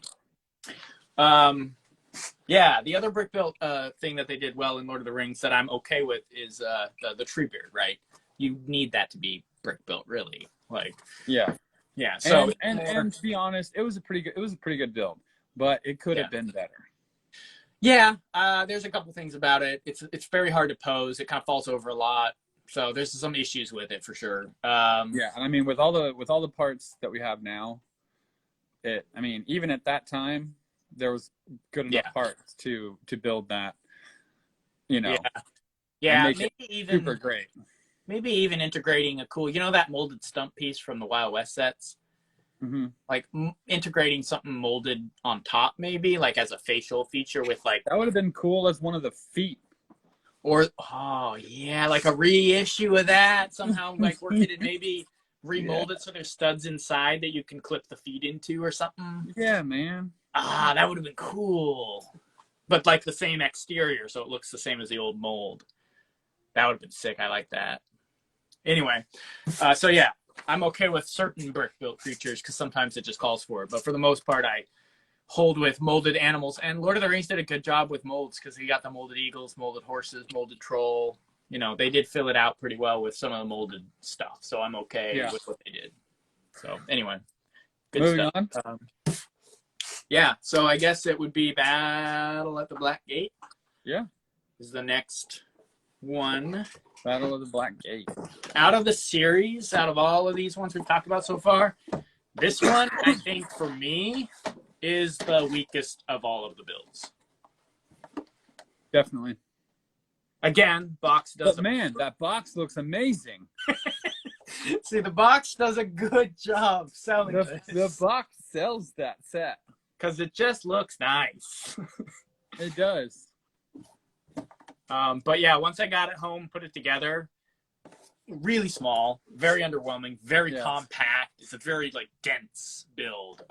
Yeah, the other brick built thing that they did well in Lord of the Rings that I'm okay with is the Treebeard, right? You need that to be brick built, really. Like, yeah. So and to be honest, it was a pretty good build, but it could have been better. Yeah, there's a couple things about it. It's very hard to pose. It kind of falls over a lot. So there's some issues with it for sure. Yeah, and I mean with all the parts that we have now, even at that time, there was good enough parts to build that, Yeah, maybe even super great. Maybe even integrating a cool, that molded stump piece from the Wild West sets. Mm-hmm. Like integrating something molded on top, maybe like as a facial feature with like that would have been cool as one of the feet. Or like a reissue of that somehow, like work it and maybe remold it so there's studs inside that you can clip the feet into or something. Yeah, man. That would have been cool. But like the same exterior, so it looks the same as the old mold. That would have been sick. I like that. Anyway, so yeah, I'm okay with certain brick-built creatures because sometimes it just calls for it. But for the most part, I hold with molded animals. And Lord of the Rings did a good job with molds because he got the molded eagles, molded horses, molded troll. They did fill it out pretty well with some of the molded stuff. So I'm okay with what they did. So anyway, good Moving stuff. on. Yeah, so I guess it would be Battle at the Black Gate. Yeah. Is the next one. Battle of the Black Gate. Out of the series, out of all of these ones we've talked about so far, this one, I think, for me, is the weakest of all of the builds. Definitely. Again, box does. But man, that box looks amazing. See, the box does a good job selling this. The box sells that set. Because it just looks nice. It does. But yeah, once I got it home, put it together, really small, very underwhelming, very compact. It's a very dense build.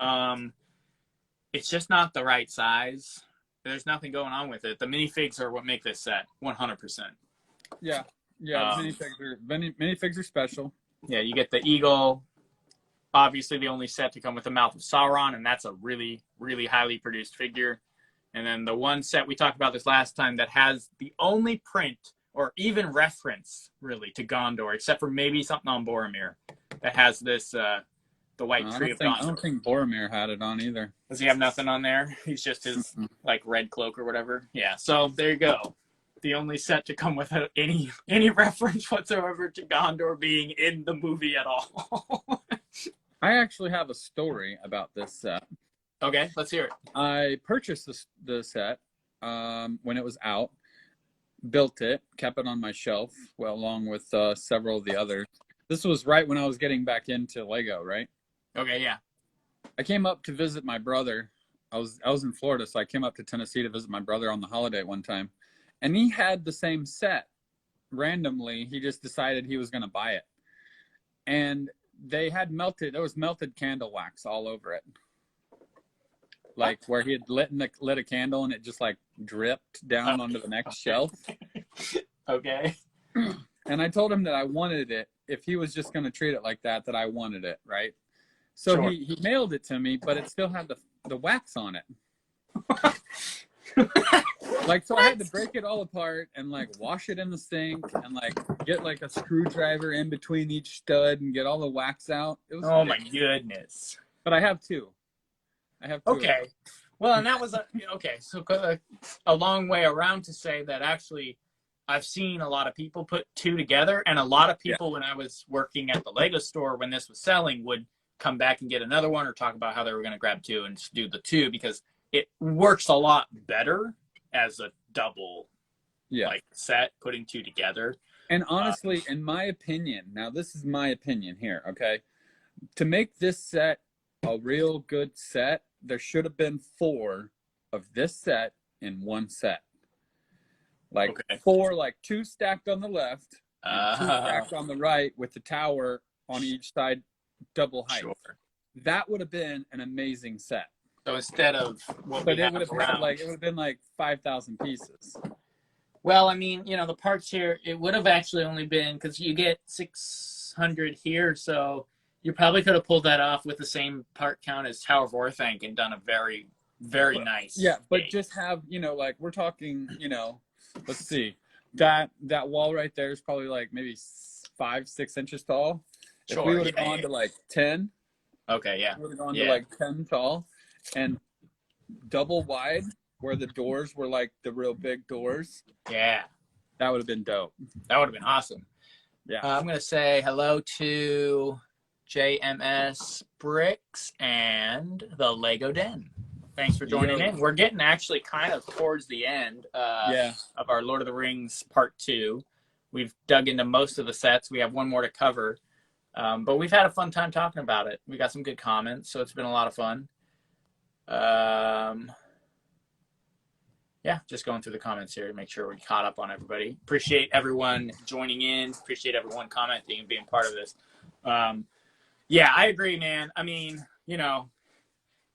It's just not the right size. There's nothing going on with it. The minifigs are what make this set 100%. Yeah. Minifigs are special. Yeah, you get the eagle. Obviously, the only set to come with the Mouth of Sauron, and that's a really, really highly produced figure. And then the one set we talked about this last time that has the only print or even reference, really, to Gondor, except for maybe something on Boromir, that has this, the white tree of Gondor. I don't think Boromir had it on either. Does he have nothing on there? He's just his, red cloak or whatever? Yeah, so there you go. The only set to come without any reference whatsoever to Gondor being in the movie at all. I actually have a story about this set. Okay, let's hear it. I purchased the set when it was out, built it, kept it on my shelf, along with several of the others. This was right when I was getting back into Lego, right? Okay, yeah. I came up to visit my brother. I was in Florida, so I came up to Tennessee to visit my brother on the holiday one time. And he had the same set. Randomly, he just decided he was going to buy it. And there was melted candle wax all over it. Like where he had lit a candle and it just dripped down onto the next shelf. Okay. And I told him that I wanted it. If he was just going to treat it like that I wanted it, right? So sure. he mailed it to me, but it still had the wax on it. So I had to break it all apart and wash it in the sink and get a screwdriver in between each stud and get all the wax out. It was ridiculous. My goodness. But I have two. Okay. Well, and that was so a long way around to say that actually I've seen a lot of people put two together, and a lot of people when I was working at the Lego store when this was selling would come back and get another one, or talk about how they were going to grab 2 and just do the 2, because it works a lot better as a double like set, putting 2 together. And honestly, in my opinion, now this is my opinion here, okay? To make this set a real good set, there should have been 4 of this set in one set. Like 4, like 2 stacked on the left, and 2 stacked on the right, with the tower on each side, double height. Sure. That would have been an amazing set. So instead of what but it would have been like, it would have been like 5,000 pieces. Well, I mean, you know, the parts here, it would have actually only been, because you get 600 here, so you probably could have pulled that off with the same part count as Tower of Orthanc and done a very, very nice. Yeah, but just have, you know, like we're talking, you know, let's see, that wall right there is probably like maybe 5-6 inches tall. Sure, if we would have gone to like 10. Okay, yeah. We would have gone to like 10 tall and double wide, where the doors were like the real big doors. Yeah. That would have been dope. That would have been awesome. Yeah. I'm going to say hello to JMS Bricks and the Lego Den. Thanks for joining in. We're getting actually kind of towards the end of our Lord of the Rings Part 2. We've dug into most of the sets. We have one more to cover. But we've had a fun time talking about it. We got some good comments, so it's been a lot of fun. Yeah, just going through the comments here to make sure we caught up on everybody. Appreciate everyone joining in. Appreciate everyone commenting and being part of this. Yeah, I agree, man. I mean, you know,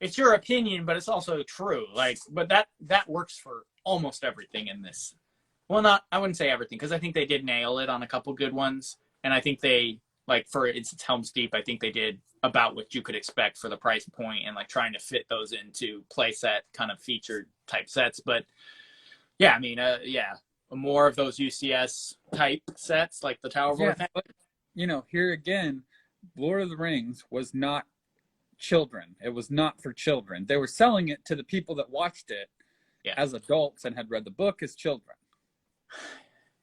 it's your opinion, but it's also true. Like, but that works for almost everything in this. Well, I wouldn't say everything, because I think they did nail it on a couple good ones. And I think they, like, for it's Helm's Deep, I think they did about what you could expect for the price point, and like trying to fit those into playset kind of featured type sets. But yeah, I mean, more of those UCS type sets like the Tower of Orthanc. But, you know, here again, Lord of the Rings was not children. It was not for children. They were selling it to the people that watched it as adults and had read the book as children.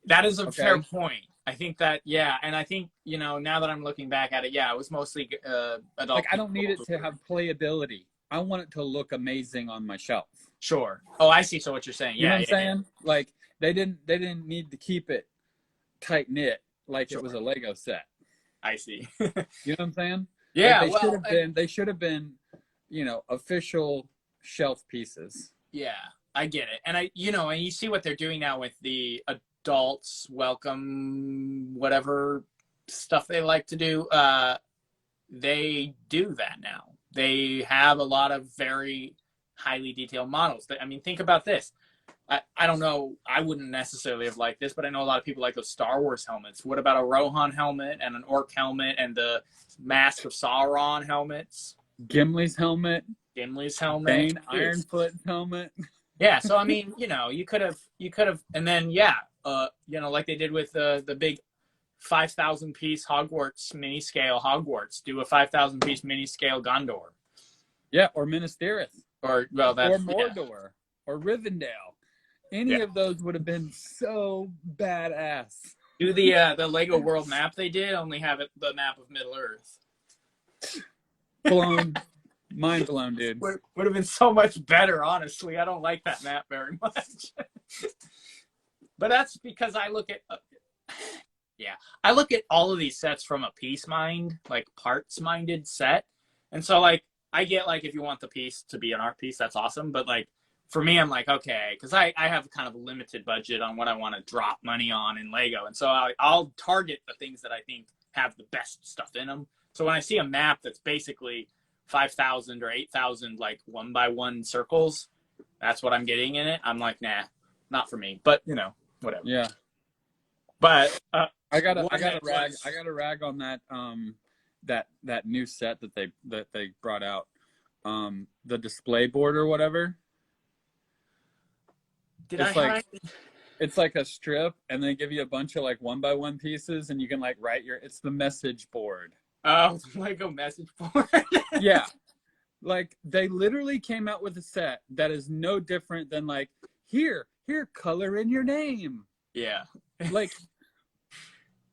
That is a fair point. I think that, and I think, you know, now that I'm looking back at it, it was mostly adult. Like, I don't need it to have playability. I want it to look amazing on my shelf. Sure. Oh, I see. So what you're saying. You know what I'm saying? Like, they didn't need to keep it tight knit like it was a Lego set. I see. You know what I'm saying? Yeah. Like they should have been, you know, official shelf pieces. Yeah, I get it. And and you see what they're doing now with the adults welcome, whatever stuff they like to do. They do that now. They have a lot of very highly detailed models. I mean, think about this. I don't know. I wouldn't necessarily have liked this, but I know a lot of people like those Star Wars helmets. What about a Rohan helmet and an Orc helmet and the Mask of Sauron helmets? Gimli's helmet. Bane Ironfoot's helmet. Yeah. So, I mean, you know, you could have, and then, you know, like they did with the big 5,000 piece Hogwarts mini scale Hogwarts, do a 5,000 piece mini scale Gondor. Yeah. Or Minas Tirith. Or Mordor. Or Rivendell. Any of those would have been so badass. Do the Lego world map they did, only have it the map of Middle Earth. Blown. Mind blown, dude. Would have been so much better, honestly. I don't like that map very much. But that's because I look at I look at all of these sets from a piece mind, like parts minded set. And so, like, I get, like, if you want the piece to be an art piece, that's awesome. But, like, for me, I'm like, okay, because I have kind of a limited budget on what I want to drop money on in Lego. And so I'll target the things that I think have the best stuff in them. So when I see a map that's basically 5,000 or 8,000, like, 1x1 circles, that's what I'm getting in it. I'm like, nah, not for me. But, you know, whatever. Yeah. But I gotta rag on that that new set that they brought out, the display board or whatever. It's like a strip, and they give you a bunch of like 1x1 pieces, and you can like write it's the message board. Oh, Lego message board. Yeah, like they literally came out with a set that is no different than like here color in your name. Yeah. Like,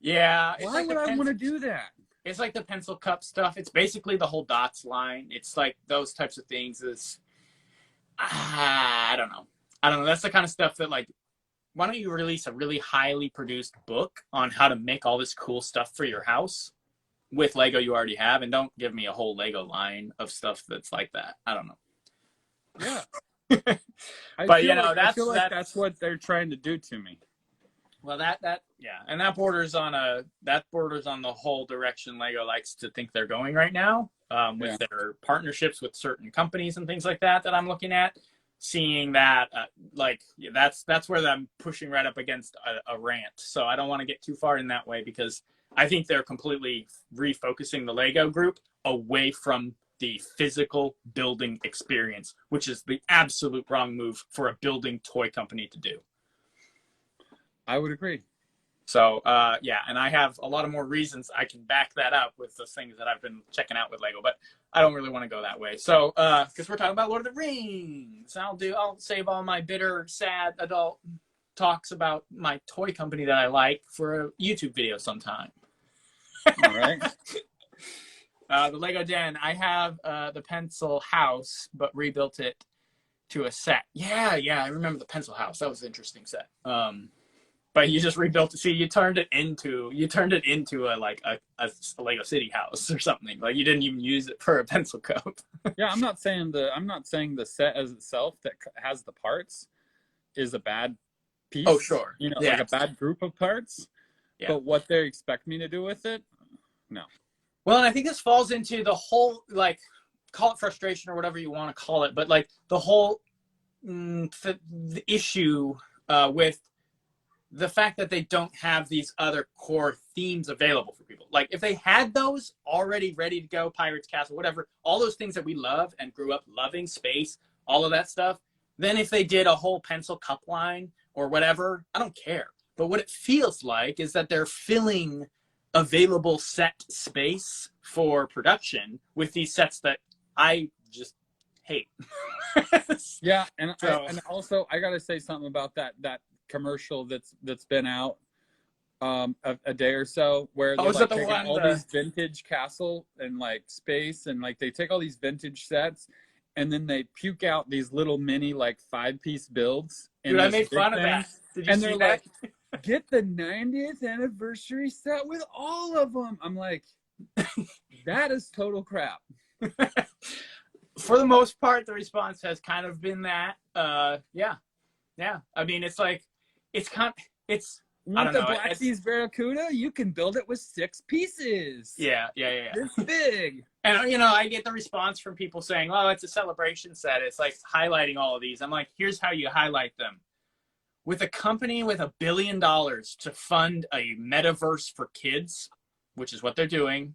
yeah. Why would I want to do that? It's like the pencil cup stuff. It's basically the whole dots line. It's like those types of things. Is I don't know. That's the kind of stuff that, like, why don't you release a really highly produced book on how to make all this cool stuff for your house with Lego you already have, and don't give me a whole Lego line of stuff that's like that. I don't know. Yeah. But you know, I feel like that's what they're trying to do to me. Well, yeah, and that borders on the whole direction Lego likes to think they're going right now, with their partnerships with certain companies and things like that I'm looking at, seeing that that's where I'm pushing right up against a rant. So I don't want to get too far in that way, because I think they're completely refocusing the Lego group away from the physical building experience, which is the absolute wrong move for a building toy company to do. I would agree. So, and I have a lot of more reasons I can back that up with the things that I've been checking out with Lego, but I don't really want to go that way. So, because we're talking about Lord of the Rings, I'll save all my bitter, sad adult talks about my toy company that I like for a YouTube video sometime. All right. The Lego Den, I have the pencil house, but rebuilt it to a set. Yeah, I remember the pencil house. That was an interesting set. But you just rebuilt it. See, you turned it into a Lego City house or something. Like, you didn't even use it for a pencil cup. Yeah, I'm not saying the set as itself that has the parts is a bad piece. Oh, sure. You know, like a bad group of parts. Yeah. But what they expect me to do with it, no. Well, and I think this falls into the whole, like, call it frustration or whatever you want to call it, but like the whole the issue with the fact that they don't have these other core themes available for people. Like, if they had those already ready to go, Pirates Castle, whatever, all those things that we love and grew up loving, space, all of that stuff, then if they did a whole pencil cup line or whatever, I don't care. But what it feels like is that they're filling available set space for production with these sets that I just hate. Yeah, and also I got to say something about that commercial that's been out a day or so, where they're taking all these vintage castle and like space, and like they take all these vintage sets and then they puke out these little mini like 5-piece builds. Dude, I made fun of that. Did you see that? Like, get the 90th anniversary set with all of them. I'm like, that is total crap. For the most part, the response has kind of been that. Yeah. I mean, it's like, the Black Seas Barracuda, you can build it with 6 pieces. Yeah. This big. And, you know, I get the response from people saying, oh, it's a celebration set. It's like highlighting all of these. I'm like, here's how you highlight them. With a company with $1 billion to fund a metaverse for kids, which is what they're doing,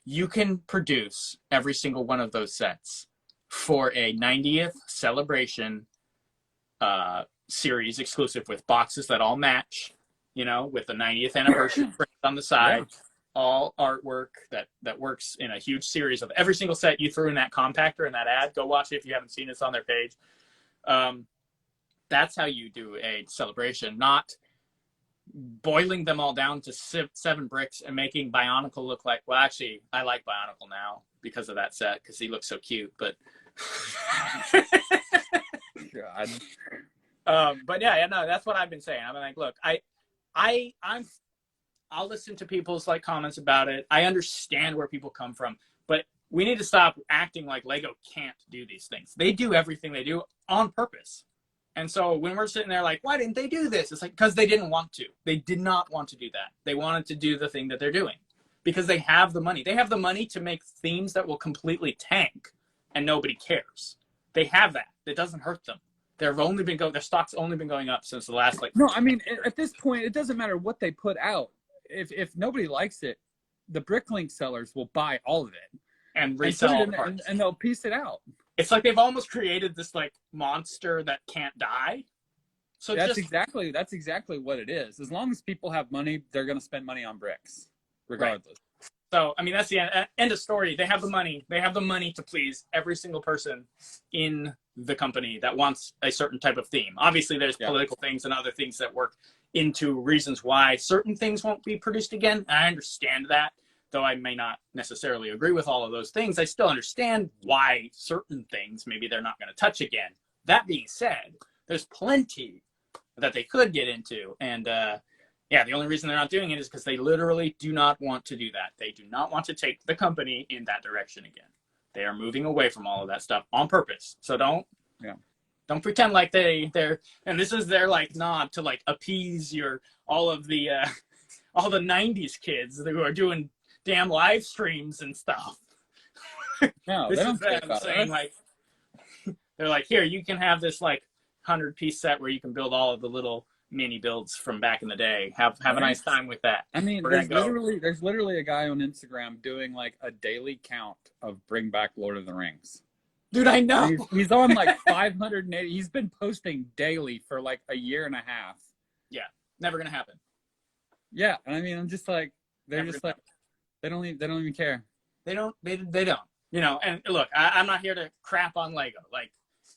you can produce every single one of those sets for a 90th celebration series exclusive, with boxes that all match, you know, with the 90th anniversary on the side, all artwork that works in a huge series of every single set you threw in that compactor in that ad. Go watch it if you haven't seen it. It's on their page. That's how you do a celebration, not boiling them all down to 7 bricks and making Bionicle look like, well, actually, I like Bionicle now because of that set, because he looks so cute, but God. But yeah, no, that's what I've been saying. I'm like, look, I'll listen to people's like comments about it. I understand where people come from, but we need to stop acting like Lego can't do these things. They do everything they do on purpose. And so when we're sitting there like, why didn't they do this? It's like, because they didn't want to. They did not want to do that. They wanted to do the thing that they're doing because they have the money. They have the money to make themes that will completely tank and nobody cares. They have that. It doesn't hurt them. Their stock's only been going up since the last like. No, I mean, at this point, it doesn't matter what they put out. If nobody likes it, the Bricklink sellers will buy all of it and resell all the parts. And they'll piece it out. It's like they've almost created this like monster that can't die. So that's exactly what it is. As long as people have money, they're going to spend money on bricks, regardless. Right. So I mean, that's the end of story. They have the money. They have the money to please every single person in the company that wants a certain type of theme. Obviously, there's political things and other things that work into reasons why certain things won't be produced again. I understand that, though I may not necessarily agree with all of those things, I still understand why certain things maybe they're not going to touch again. That being said, there's plenty that they could get into. And yeah, the only reason they're not doing it is because they literally do not want to do that. They do not want to take the company in that direction again. They are moving away from all of that stuff on purpose. So don't pretend like they're, and this is their like nod to like appease all the 90s kids who are doing damn live streams and stuff. No, This they is don't care them about saying us. like, they're like, here, you can have this like 100-piece set where you can build all of the little mini builds from back in the day. Have a nice time with that. I mean, We're there's literally a guy on Instagram doing like a daily count of bring back Lord of the Rings. Dude, I know. He's on like 580. He's been posting daily for like a year and a half. Yeah, never gonna happen. Yeah, and I mean, I'm just like, they're Never just gonna like, they don't even care. They don't. You know, and look, I'm not here to crap on Lego. Like,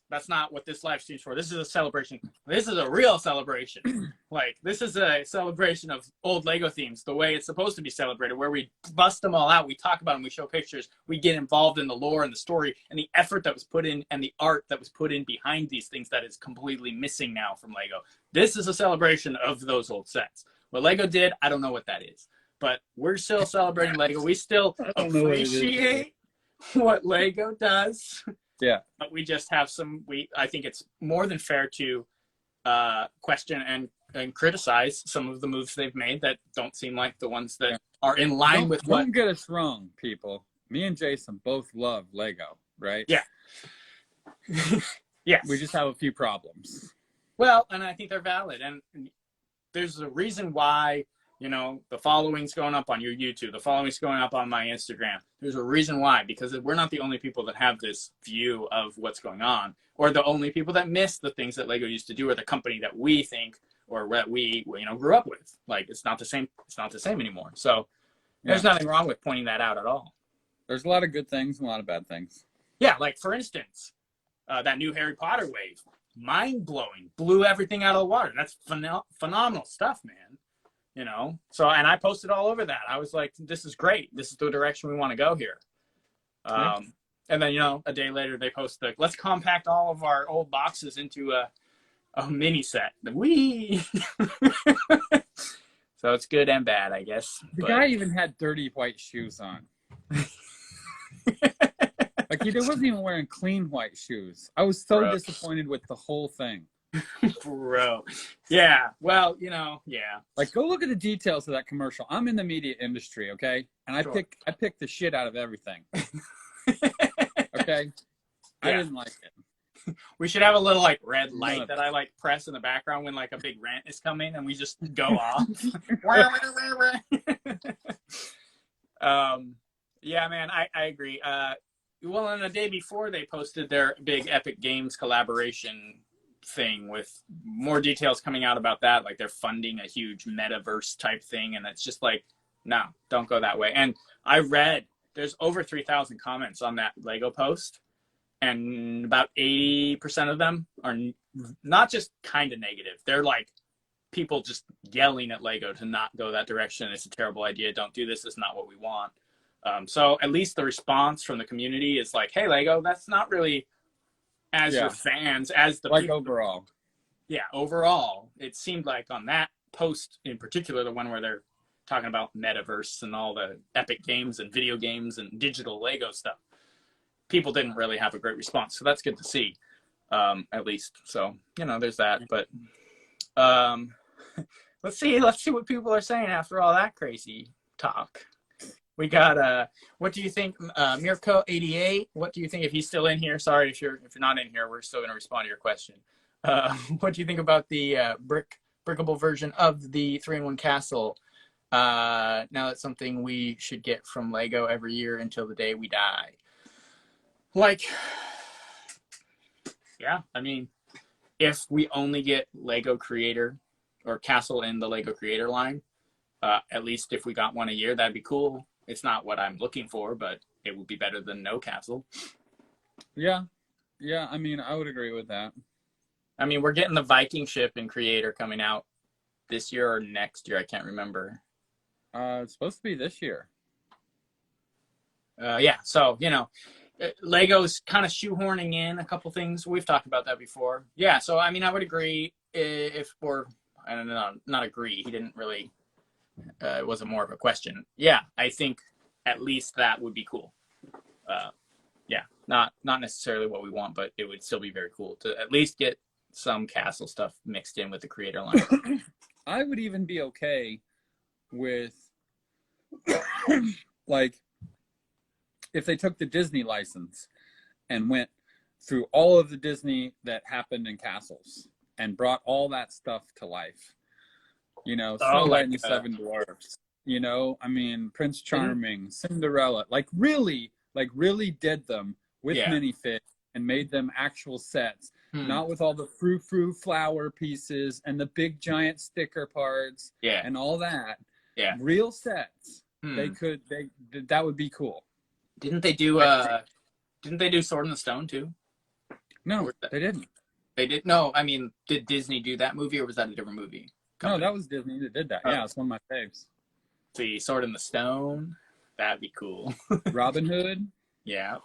that's not what this live stream's for. This is a celebration. This is a real celebration. Like, this is a celebration of old Lego themes, the way it's supposed to be celebrated, where we bust them all out, we talk about them, we show pictures, we get involved in the lore and the story and the effort that was put in and the art that was put in behind these things that is completely missing now from Lego. This is a celebration of those old sets. What Lego did, I don't know what that is. But we're still celebrating Lego. We still appreciate what Lego does. Yeah. But we just have I think it's more than fair to question and criticize some of the moves they've made that don't seem like the ones that are in line with what. Don't get us wrong, people. Me and Jason both love Lego, right? Yeah. Yes. We just have a few problems. Well, and I think they're valid. And there's a reason why, you know, the following's going up on your YouTube, the following's going up on my Instagram. There's a reason why, because we're not the only people that have this view of what's going on, or the only people that miss the things that Lego used to do, or the company that we think or that we, you know, grew up with. Like, it's not the same. It's not the same anymore. So there's nothing wrong with pointing that out at all. There's a lot of good things and a lot of bad things. Yeah, like for instance, that new Harry Potter wave, mind-blowing, blew everything out of the water. That's phenomenal stuff, man. You know, so, and I posted all over that. I was like, this is great. This is the direction we want to go here. And then, you know, a day later they post let's compact all of our old boxes into a mini set. Whee! So it's good and bad, I guess. The guy even had dirty white shoes on. Like, he wasn't even wearing clean white shoes. I was so disappointed with the whole thing. Bro. Yeah. Well, you know, yeah. Like, go look at the details of that commercial. I'm in the media industry, okay? And I pick the shit out of everything. Okay? I didn't like it. We should have a little like red light that I like press in the background when like a big rant is coming and we just go off. Yeah, man, I agree. Well, on the day before they posted their big Epic Games collaboration thing with more details coming out about that, like they're funding a huge metaverse type thing, and it's just like, no, don't go that way. And I read there's over 3,000 comments on that Lego post, and about 80% of them are not just kind of negative. They're like people just yelling at Lego to not go that direction. It's a terrible idea. Don't do this. It's not what we want. So at least the response from the community is like, hey, Lego, that's not really as your fans, as the like people. Overall. Yeah, overall, it seemed like on that post in particular, the one where they're talking about metaverse and all the Epic Games and video games and digital Lego stuff, people didn't really have a great response. So that's good to see, at least. So, you know, there's that. But let's see what people are saying after all that crazy talk. We got what do you think, Mirko88? What do you think, if he's still in here? Sorry, if you're not in here, we're still going to respond to your question. What do you think about the brickable version of the 3-in-1 castle? Now that's something we should get from Lego every year until the day we die. Like, yeah, I mean, if we only get Lego Creator or Castle in the Lego Creator line, at least if we got one a year, that'd be cool. It's not what I'm looking for, but it would be better than no castle. Yeah. Yeah, I mean, I would agree with that. I mean, we're getting the Viking ship in Creator coming out this year or next year. I can't remember. It's supposed to be this year. Yeah, so Lego's kind of shoehorning in a couple things. We've talked about that before. Yeah, so I mean, I would agree I don't know, not agree. He didn't really. It wasn't more of a question. Yeah, I think at least that would be cool. Yeah, not necessarily what we want, but it would still be very cool to at least get some castle stuff mixed in with the creator line. I would even be okay with like if they took the Disney license and went through all of the Disney that happened in castles and brought all that stuff to life. Snow White and the Seven Dwarfs. I mean, Prince Charming, Cinderella, like really did them with minifig and made them actual sets, not with all the frou-frou flower pieces and the big giant sticker parts and all that. Yeah. Real sets. That would be cool. Didn't they do Sword in the Stone too? No, they didn't. They did. No, I mean, did Disney do that movie or was that a different movie? No, that was Disney that did that. Yeah, it's one of my faves. See, Sword in the Stone, that'd be cool. Robin Hood. Yeah.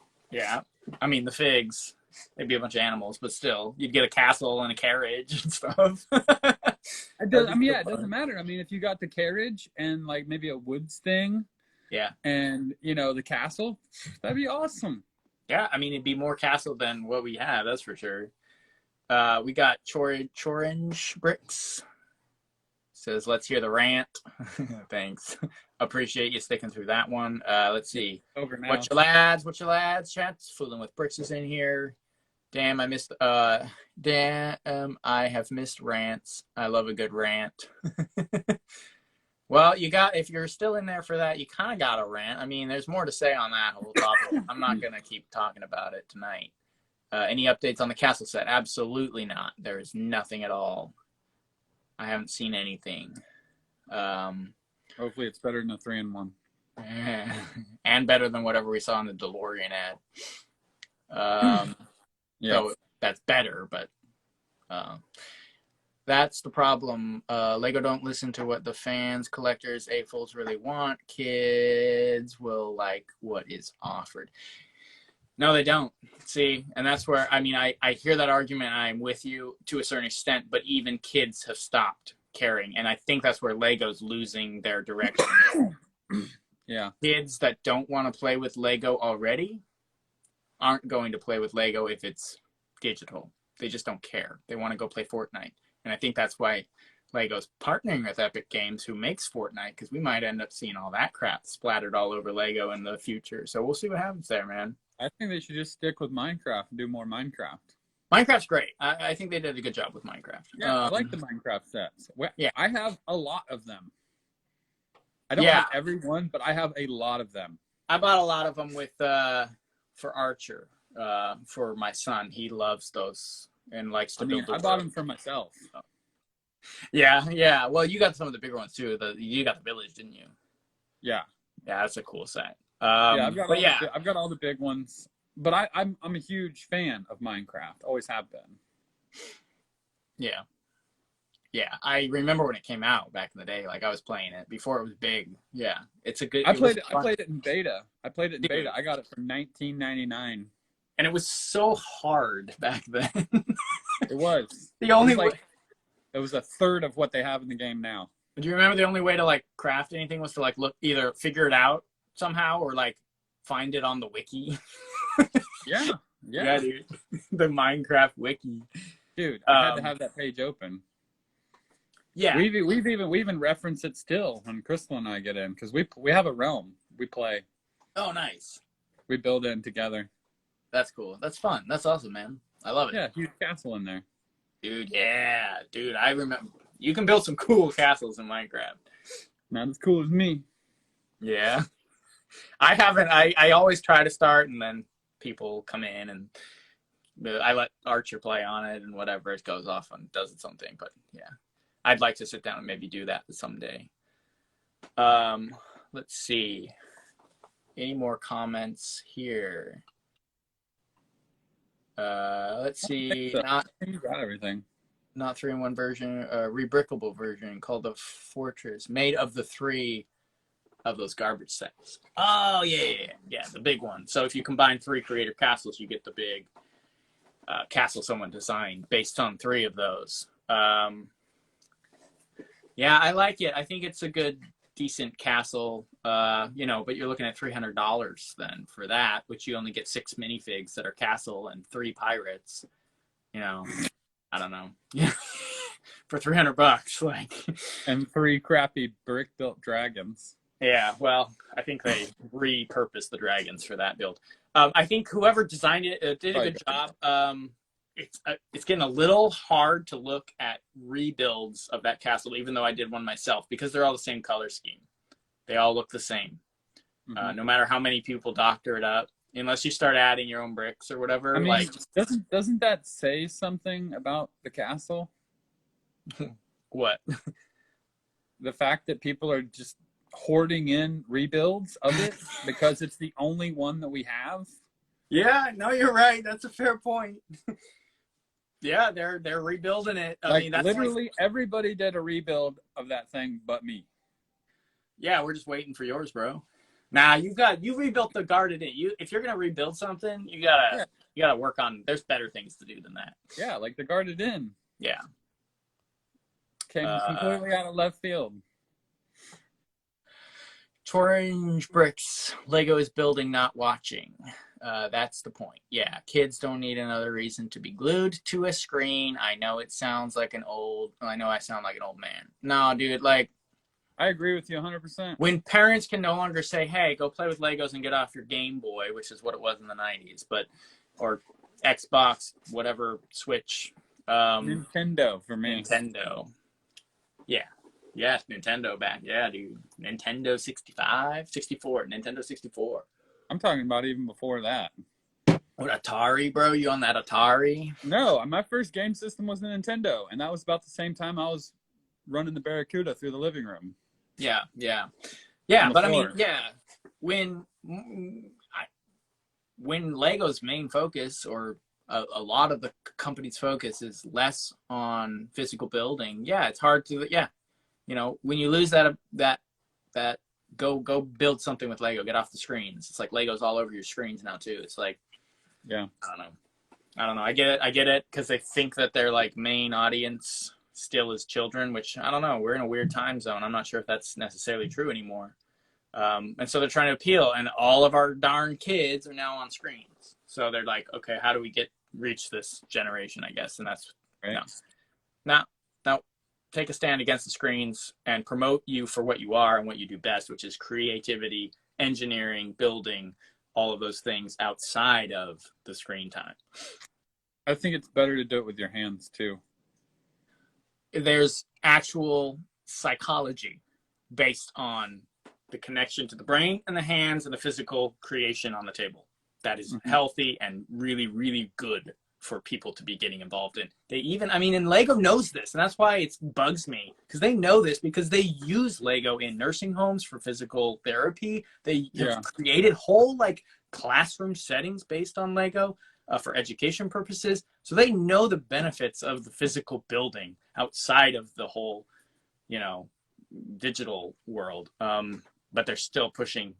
I mean, the figs, they'd be a bunch of animals, but still, you'd get a castle and a carriage and stuff. It doesn't matter. I mean, if you got the carriage and like maybe a woods thing, and the castle, that'd be awesome. Yeah, I mean, it'd be more castle than what we have, that's for sure. We got Chorange Bricks. Says, let's hear the rant. Thanks. Appreciate you sticking through that one. Let's see. Over now. What your lads? Chat's fooling with Bricks is in here. Damn, I have missed rants. I love a good rant. Well, if you're still in there for that, you kind of got a rant. I mean, there's more to say on that whole topic. I'm not going to keep talking about it tonight. Any updates on the castle set? Absolutely not. There is nothing at all. I haven't seen anything. Hopefully it's better than a 3-in-1. And better than whatever we saw in the DeLorean ad. So that's better, but that's the problem. Lego don't listen to what the fans, collectors, AFOLs really want. Kids will like what is offered. No, they don't. See, and that's where, I mean, I hear that argument, and I'm with you to a certain extent, but even kids have stopped caring, and I think that's where Lego's losing their direction. Yeah. Kids that don't want to play with Lego already aren't going to play with Lego if it's digital. They just don't care. They want to go play Fortnite, and I think that's why Lego's partnering with Epic Games, who makes Fortnite, because we might end up seeing all that crap splattered all over Lego in the future. So we'll see what happens there, man. I think they should just stick with Minecraft and do more Minecraft. Minecraft's great. I think they did a good job with Minecraft. Yeah, I like the Minecraft sets. Yeah. I have a lot of them. I don't have every one, but I have a lot of them. I bought a lot of them for Archer, for my son. He loves those and likes to build. I bought them for myself. Yeah. Well, you got some of the bigger ones too. You got the village, didn't you? Yeah. Yeah, that's a cool set. I've got all the big ones, but I'm a huge fan of Minecraft. Always have been. Yeah. I remember when it came out back in the day. Like I was playing it before it was big. Yeah, it's a good. I played it in beta. I got it for $19.99. And it was so hard back then. It was. It was a third of what they have in the game now. Do you remember the only way to like craft anything was to like either figure it out somehow or like find it on the wiki? Yeah, dude. The Minecraft wiki, dude. I had to have that page open. Yeah, we even reference it still when Crystal and I get in because we have a realm we play. Oh, nice. We build in together. That's cool. That's fun. That's awesome, man. I love it. Yeah, huge castle in there. Dude, yeah, dude. I remember. You can build some cool castles in Minecraft. Not as cool as me. Yeah. I haven't. I always try to start, and then people come in, and I let Archer play on it, and whatever, it goes off and does its own thing. But yeah, I'd like to sit down and maybe do that someday. Let's see. Any more comments here? Let's see. You got everything. Not 3-in-1 version, rebrickable version called the Fortress, made of the 3 of those garbage sets. Oh, yeah, the big one. So if you combine 3 creator castles, you get the big castle someone designed based on 3 of those. Yeah, I like it. I think it's a good, decent castle, you know, but you're looking at $300 then for that, which you only get 6 minifigs that are castle and 3 pirates. You know, I don't know. Yeah. For $300, like. And 3 crappy brick-built dragons. Yeah, well, I think they repurposed the dragons for that build. I think whoever designed it did a good job. It's getting a little hard to look at rebuilds of that castle, even though I did one myself, because they're all the same color scheme. They all look the same, no matter how many people doctor it up, unless you start adding your own bricks or whatever. I mean, like, doesn't that say something about the castle? What? The fact that people are just hoarding in rebuilds of it because it's the only one that we have. Yeah, no, you're right. That's a fair point. Yeah, they're rebuilding it. I mean, that's literally everybody did a rebuild of that thing but me. Yeah, we're just waiting for yours, bro. Nah, you rebuilt the guarded in. If you're gonna rebuild something, you gotta work on. There's better things to do than that. Yeah, like the guarded in. Yeah, came completely out of left field. Orange bricks. Lego is building, not watching. That's the point. Yeah, kids don't need another reason to be glued to a screen. I know it sounds like I know I sound like an old man. No, dude, like. I agree with you 100%. When parents can no longer say, hey, go play with Legos and get off your Game Boy, which is what it was in the 90s, or Xbox, whatever, Switch. Nintendo for me. Nintendo. Yeah. Yes, Nintendo back. Yeah, dude. Nintendo 65, 64, Nintendo 64. I'm talking about even before that. What, Atari, bro? You on that Atari? No, my first game system was the Nintendo, and that was about the same time I was running the Barracuda through the living room. Yeah. But I mean, yeah, when Lego's main focus, or a lot of the company's focus, is less on physical building, yeah, it's hard to, you know, when you lose that go build something with Lego, get off the screens. It's like Lego's all over your screens now too. It's like, yeah, I don't know. I get it, because they think that their like main audience still is children, which I don't know. We're in a weird time zone. I'm not sure if that's necessarily true anymore. And so they're trying to appeal, and all of our darn kids are now on screens. So they're like, okay, how do we reach this generation, I guess? And that's right. Now, take a stand against the screens and promote you for what you are and what you do best, which is creativity, engineering, building, all of those things outside of the screen time. I think it's better to do it with your hands too. There's actual psychology based on the connection to the brain and the hands and the physical creation on the table. That is healthy and really, really good for people to be getting involved in. And Lego knows this, and that's why it bugs me, because they know this, because they use Lego in nursing homes for physical therapy. They have created whole like classroom settings based on Lego. For education purposes. So they know the benefits of the physical building outside of the whole, you know, digital world. But they're still pushing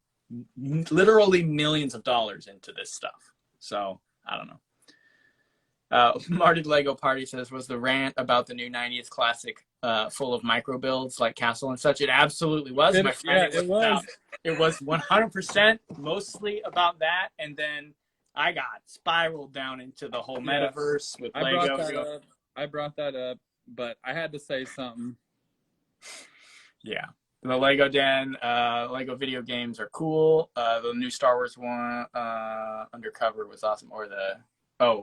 literally millions of dollars into this stuff. So I don't know. Marty Lego Party says, was the rant about the new 90s classic full of micro builds like Castle and such? It absolutely was, my friend. It was. It was 100% mostly about that. And then I got spiraled down into the whole metaverse with Lego. I brought that up, but I had to say something. Yeah. The Lego Den, Lego video games are cool. The new Star Wars one, Undercover, was awesome. Or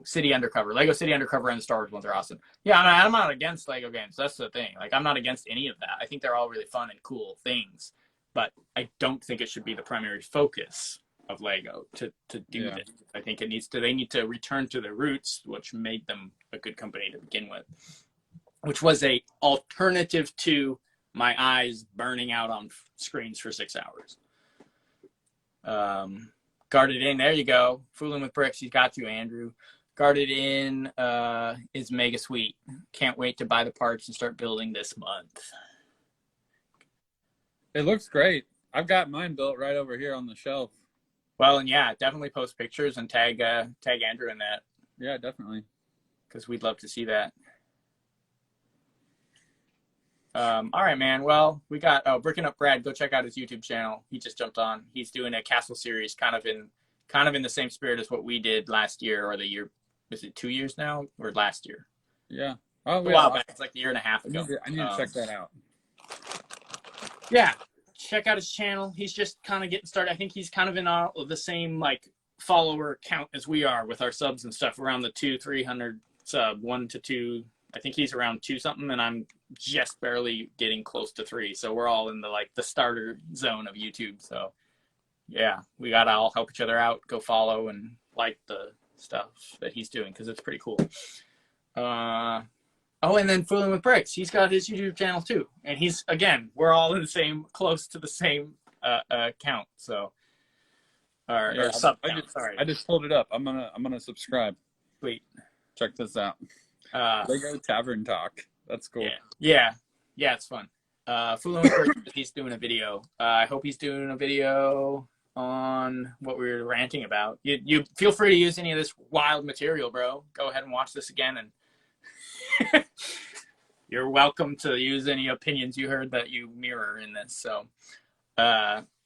City Undercover. Lego City Undercover and the Star Wars ones are awesome. Yeah, I'm not against Lego games. That's the thing. Like, I'm not against any of that. I think they're all really fun and cool things. But I don't think it should be the primary focus of Lego to do this. I think they need to return to their roots, which made them a good company to begin with, which was a alternative to my eyes burning out on screens for 6 hours. Guarded In, there you go. Fooling with bricks, he's got you, Andrew. Guarded In is mega sweet. Can't wait to buy the parts and start building this month. It looks great. I've got mine built right over here on the shelf. Well, and yeah, definitely post pictures and tag Andrew in that. Yeah, definitely. Because we'd love to see that. All right, man. Well, we got Bricking Up Brad. Go check out his YouTube channel. He just jumped on. He's doing a castle series, kind of in the same spirit as what we did last year or the year. Was it 2 years now or last year? Yeah. Oh, a while back. It's like a year and a half ago. I need to check that out. Yeah, check out his channel. He's just kind of getting started. I think he's kind of in all of the same like follower count as we are with our subs and stuff, around the 200-300 sub, 1 to 2. I think he's around 2 something, and I'm just barely getting close to 3. So we're all in the starter zone of YouTube. So yeah, we gotta all help each other out. Go follow and like the stuff that he's doing because it's pretty cool. Oh, and then Fooling with Bricks. He's got his YouTube channel too, and we're all in the same, close to the same count. So, or sub count. Sorry, I just pulled it up. I'm gonna subscribe. Sweet. Check this out. Lego Tavern Talk. That's cool. Yeah, it's fun. Fooling with Bricks. He's doing a video. I hope he's doing a video on what we were ranting about. You feel free to use any of this wild material, bro. Go ahead and watch this again, and you're welcome to use any opinions you heard that you mirror in this. So,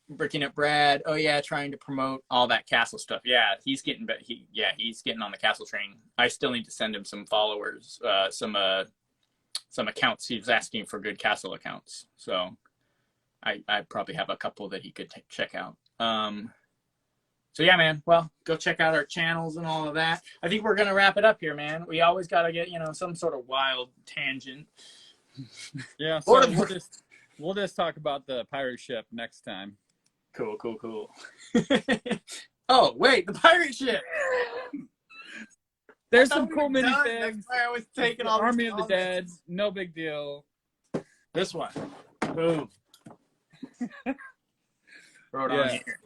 Bricking Up Brad. Oh yeah, trying to promote all that castle stuff. Yeah, he's getting on the castle train. I still need to send him some followers, some accounts. He's asking for good castle accounts. So, I probably have a couple that he could check out. So yeah, man. Well, go check out our channels and all of that. I think we're gonna wrap it up here, man. We always gotta get some sort of wild tangent. Yeah. So we'll just talk about the pirate ship next time. Cool. Oh wait, the pirate ship. There's some cool minifigs. I was taking all Army of the Dead. No big deal. This one. Boom. Throw it on here.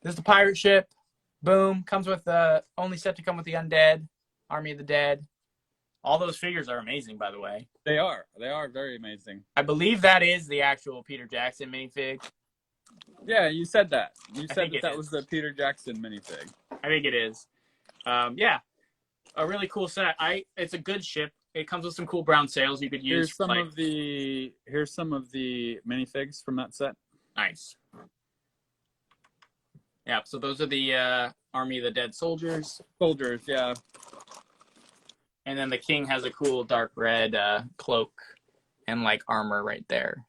This is the pirate ship. Boom. Comes with only set to come with the undead. Army of the Dead. All those figures are amazing, by the way. They are very amazing. I believe that is the actual Peter Jackson minifig. Yeah, you said that. You said that was the Peter Jackson minifig. I think it is. Yeah. A really cool set. It's a good ship. It comes with some cool brown sails you could use. Here's some of the minifigs from that set. Nice. Yeah, so those are the Army of the Dead soldiers. Soldiers, yeah. And then the king has a cool dark red cloak and armor right there.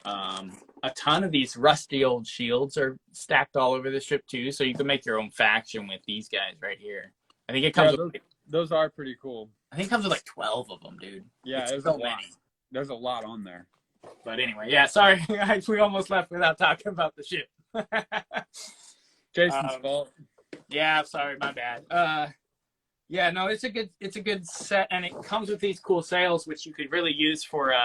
A ton of these rusty old shields are stacked all over the ship too, so you can make your own faction with these guys right here. I think it comes with those are pretty cool. I think it comes with 12 of them, dude. Yeah, there's a lot. There's a lot on there. But anyway, yeah, sorry. We almost left without talking about the ship. Jason's fault. Yeah, sorry, my bad. Yeah, no, it's a good set, and it comes with these cool sails, which you could really use for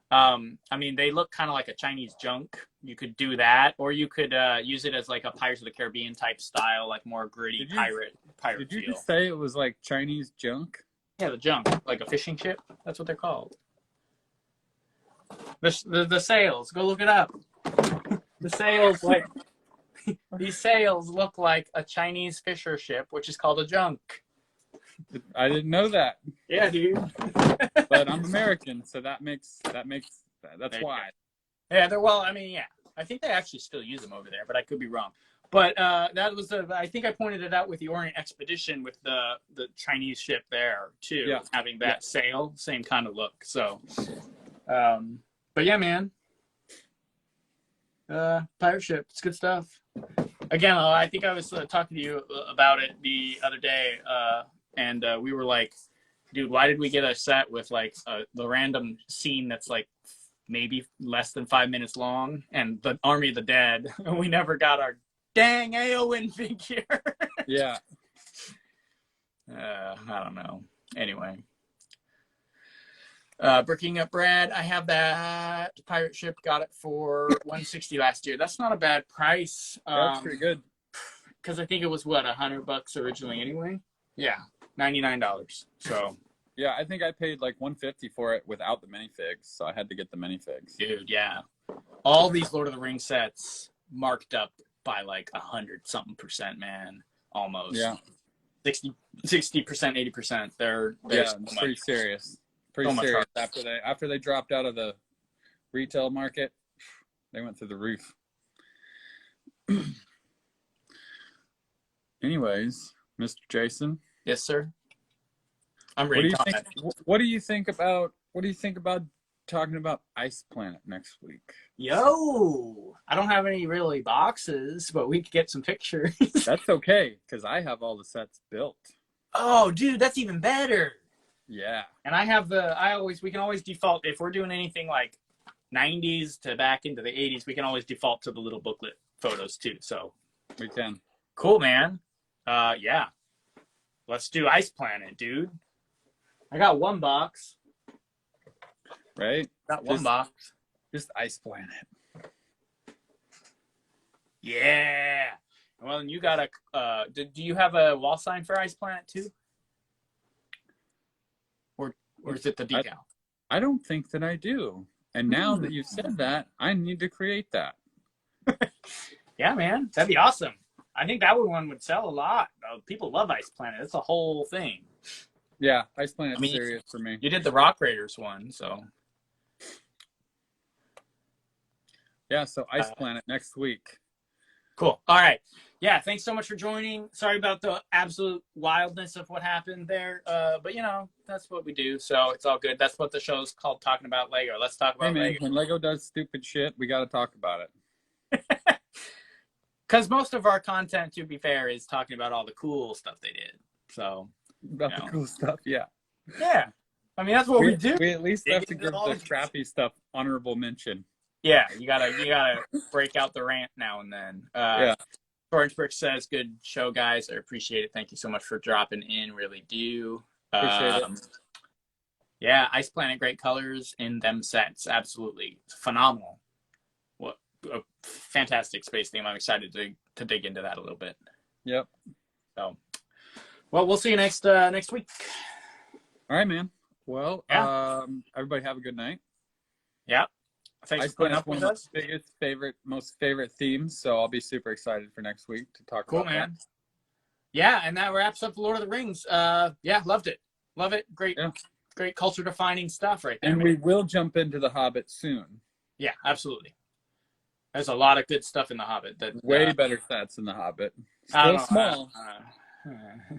I mean, they look kind of like a Chinese junk. You could do that, or you could use it as a Pirates of the Caribbean type style, more gritty pirate Did you feel. just say it was Chinese junk? Yeah, the junk, like a fishing ship. That's what they're called. The sails. Go look it up. The sails, these sails look like a Chinese fisher ship, which is called a junk. I didn't know that. Yeah, dude. But I'm American, so that's why. Yeah, I mean, yeah. I think they actually still use them over there, but I could be wrong. But that was I think I pointed it out with the Orient Expedition with the Chinese ship there too, having that sail, same kind of look. So, but yeah, man. Pirate ship, it's good stuff. Again, I think I was talking to you about it the other day, and we were like, dude, why did we get a set with the random scene that's maybe less than 5 minutes long and the Army of the Dead, and we never got our dang Eowyn figure. Yeah. I don't know. Anyway. Bricking Up Brad, I have that pirate ship, got it for $160 last year. That's not a bad price. That's pretty good. Because I think it was $100 originally anyway. Yeah, $99. So yeah, I think I paid $150 for it without the minifigs, so I had to get the minifigs. Dude, yeah. all these Lord of the Rings sets marked up by like 100-something%, man. Almost. Yeah. 60%, 80%. They're Yeah, so pretty much, serious. Pretty so much serious. hard. After they dropped out of the retail market, they went through the roof. Anyways, Mr. Jason. Yes, sir. I'm ready to comment. What do you think about talking about Ice Planet next week? Yo, I don't have any really boxes, but we could get some pictures. That's okay, because I have all the sets built. Oh, dude, that's even better. Yeah. And we can always default, if we're doing anything like 90s to back into the 80s, we can always default to the little booklet photos too. So We can. cool, man. Yeah. Let's do Ice Planet, dude. I got one box. Right? Got one box. Just Ice Planet. Yeah. Well, and you got do you have a wall sign for Ice Planet too? Or is it the decal? I don't think that I do. And now that you've said that, I need to create that. Yeah, man. That'd be awesome. I think that one would sell a lot. People love Ice Planet. It's a whole thing. Yeah, Ice Planet's serious for me. You did the Rock Raiders one, so. Yeah, so Ice Planet next week. Cool. All right. Yeah, thanks so much for joining. Sorry about the absolute wildness of what happened there. But, you know, that's what we do, so it's all good. That's what the show's called, Talking About Lego. Let's talk about Lego. When Lego does stupid shit, we got to talk about it. Because most of our content, to be fair, is talking about all the cool stuff they did. So, about the cool stuff, yeah. Yeah. I mean, that's what we do. We at least have to give the crappy stuff honorable mention. Yeah, you gotta break out the rant now and then. Yeah. Orange Brick says, "Good show, guys. I appreciate it. Thank you so much for dropping in. Really do. Appreciate it. Yeah, Ice Planet, great colors in them sets. Absolutely phenomenal. What a fantastic space theme. I'm excited to dig into that a little bit. Yep. So, well, we'll see you next week. All right, man. Well, yeah. Everybody have a good night. Yeah. Thanks for putting up with us. Most favorite themes, so I'll be super excited for next week to talk about man. that. Yeah, and that wraps up the Lord of the Rings. Yeah, loved it. Love it. Great, great culture defining stuff right there. And we will jump into The Hobbit soon. Yeah, absolutely. There's a lot of good stuff in The Hobbit. That way better stats in The Hobbit. Still small.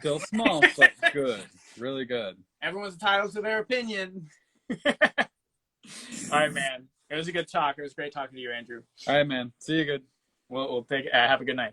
Still small, but good. Really good. Everyone's entitled to their opinion. All right, man. It was a good talk. It was great talking to you, Andrew. All right, man. See you good. We'll have a good night.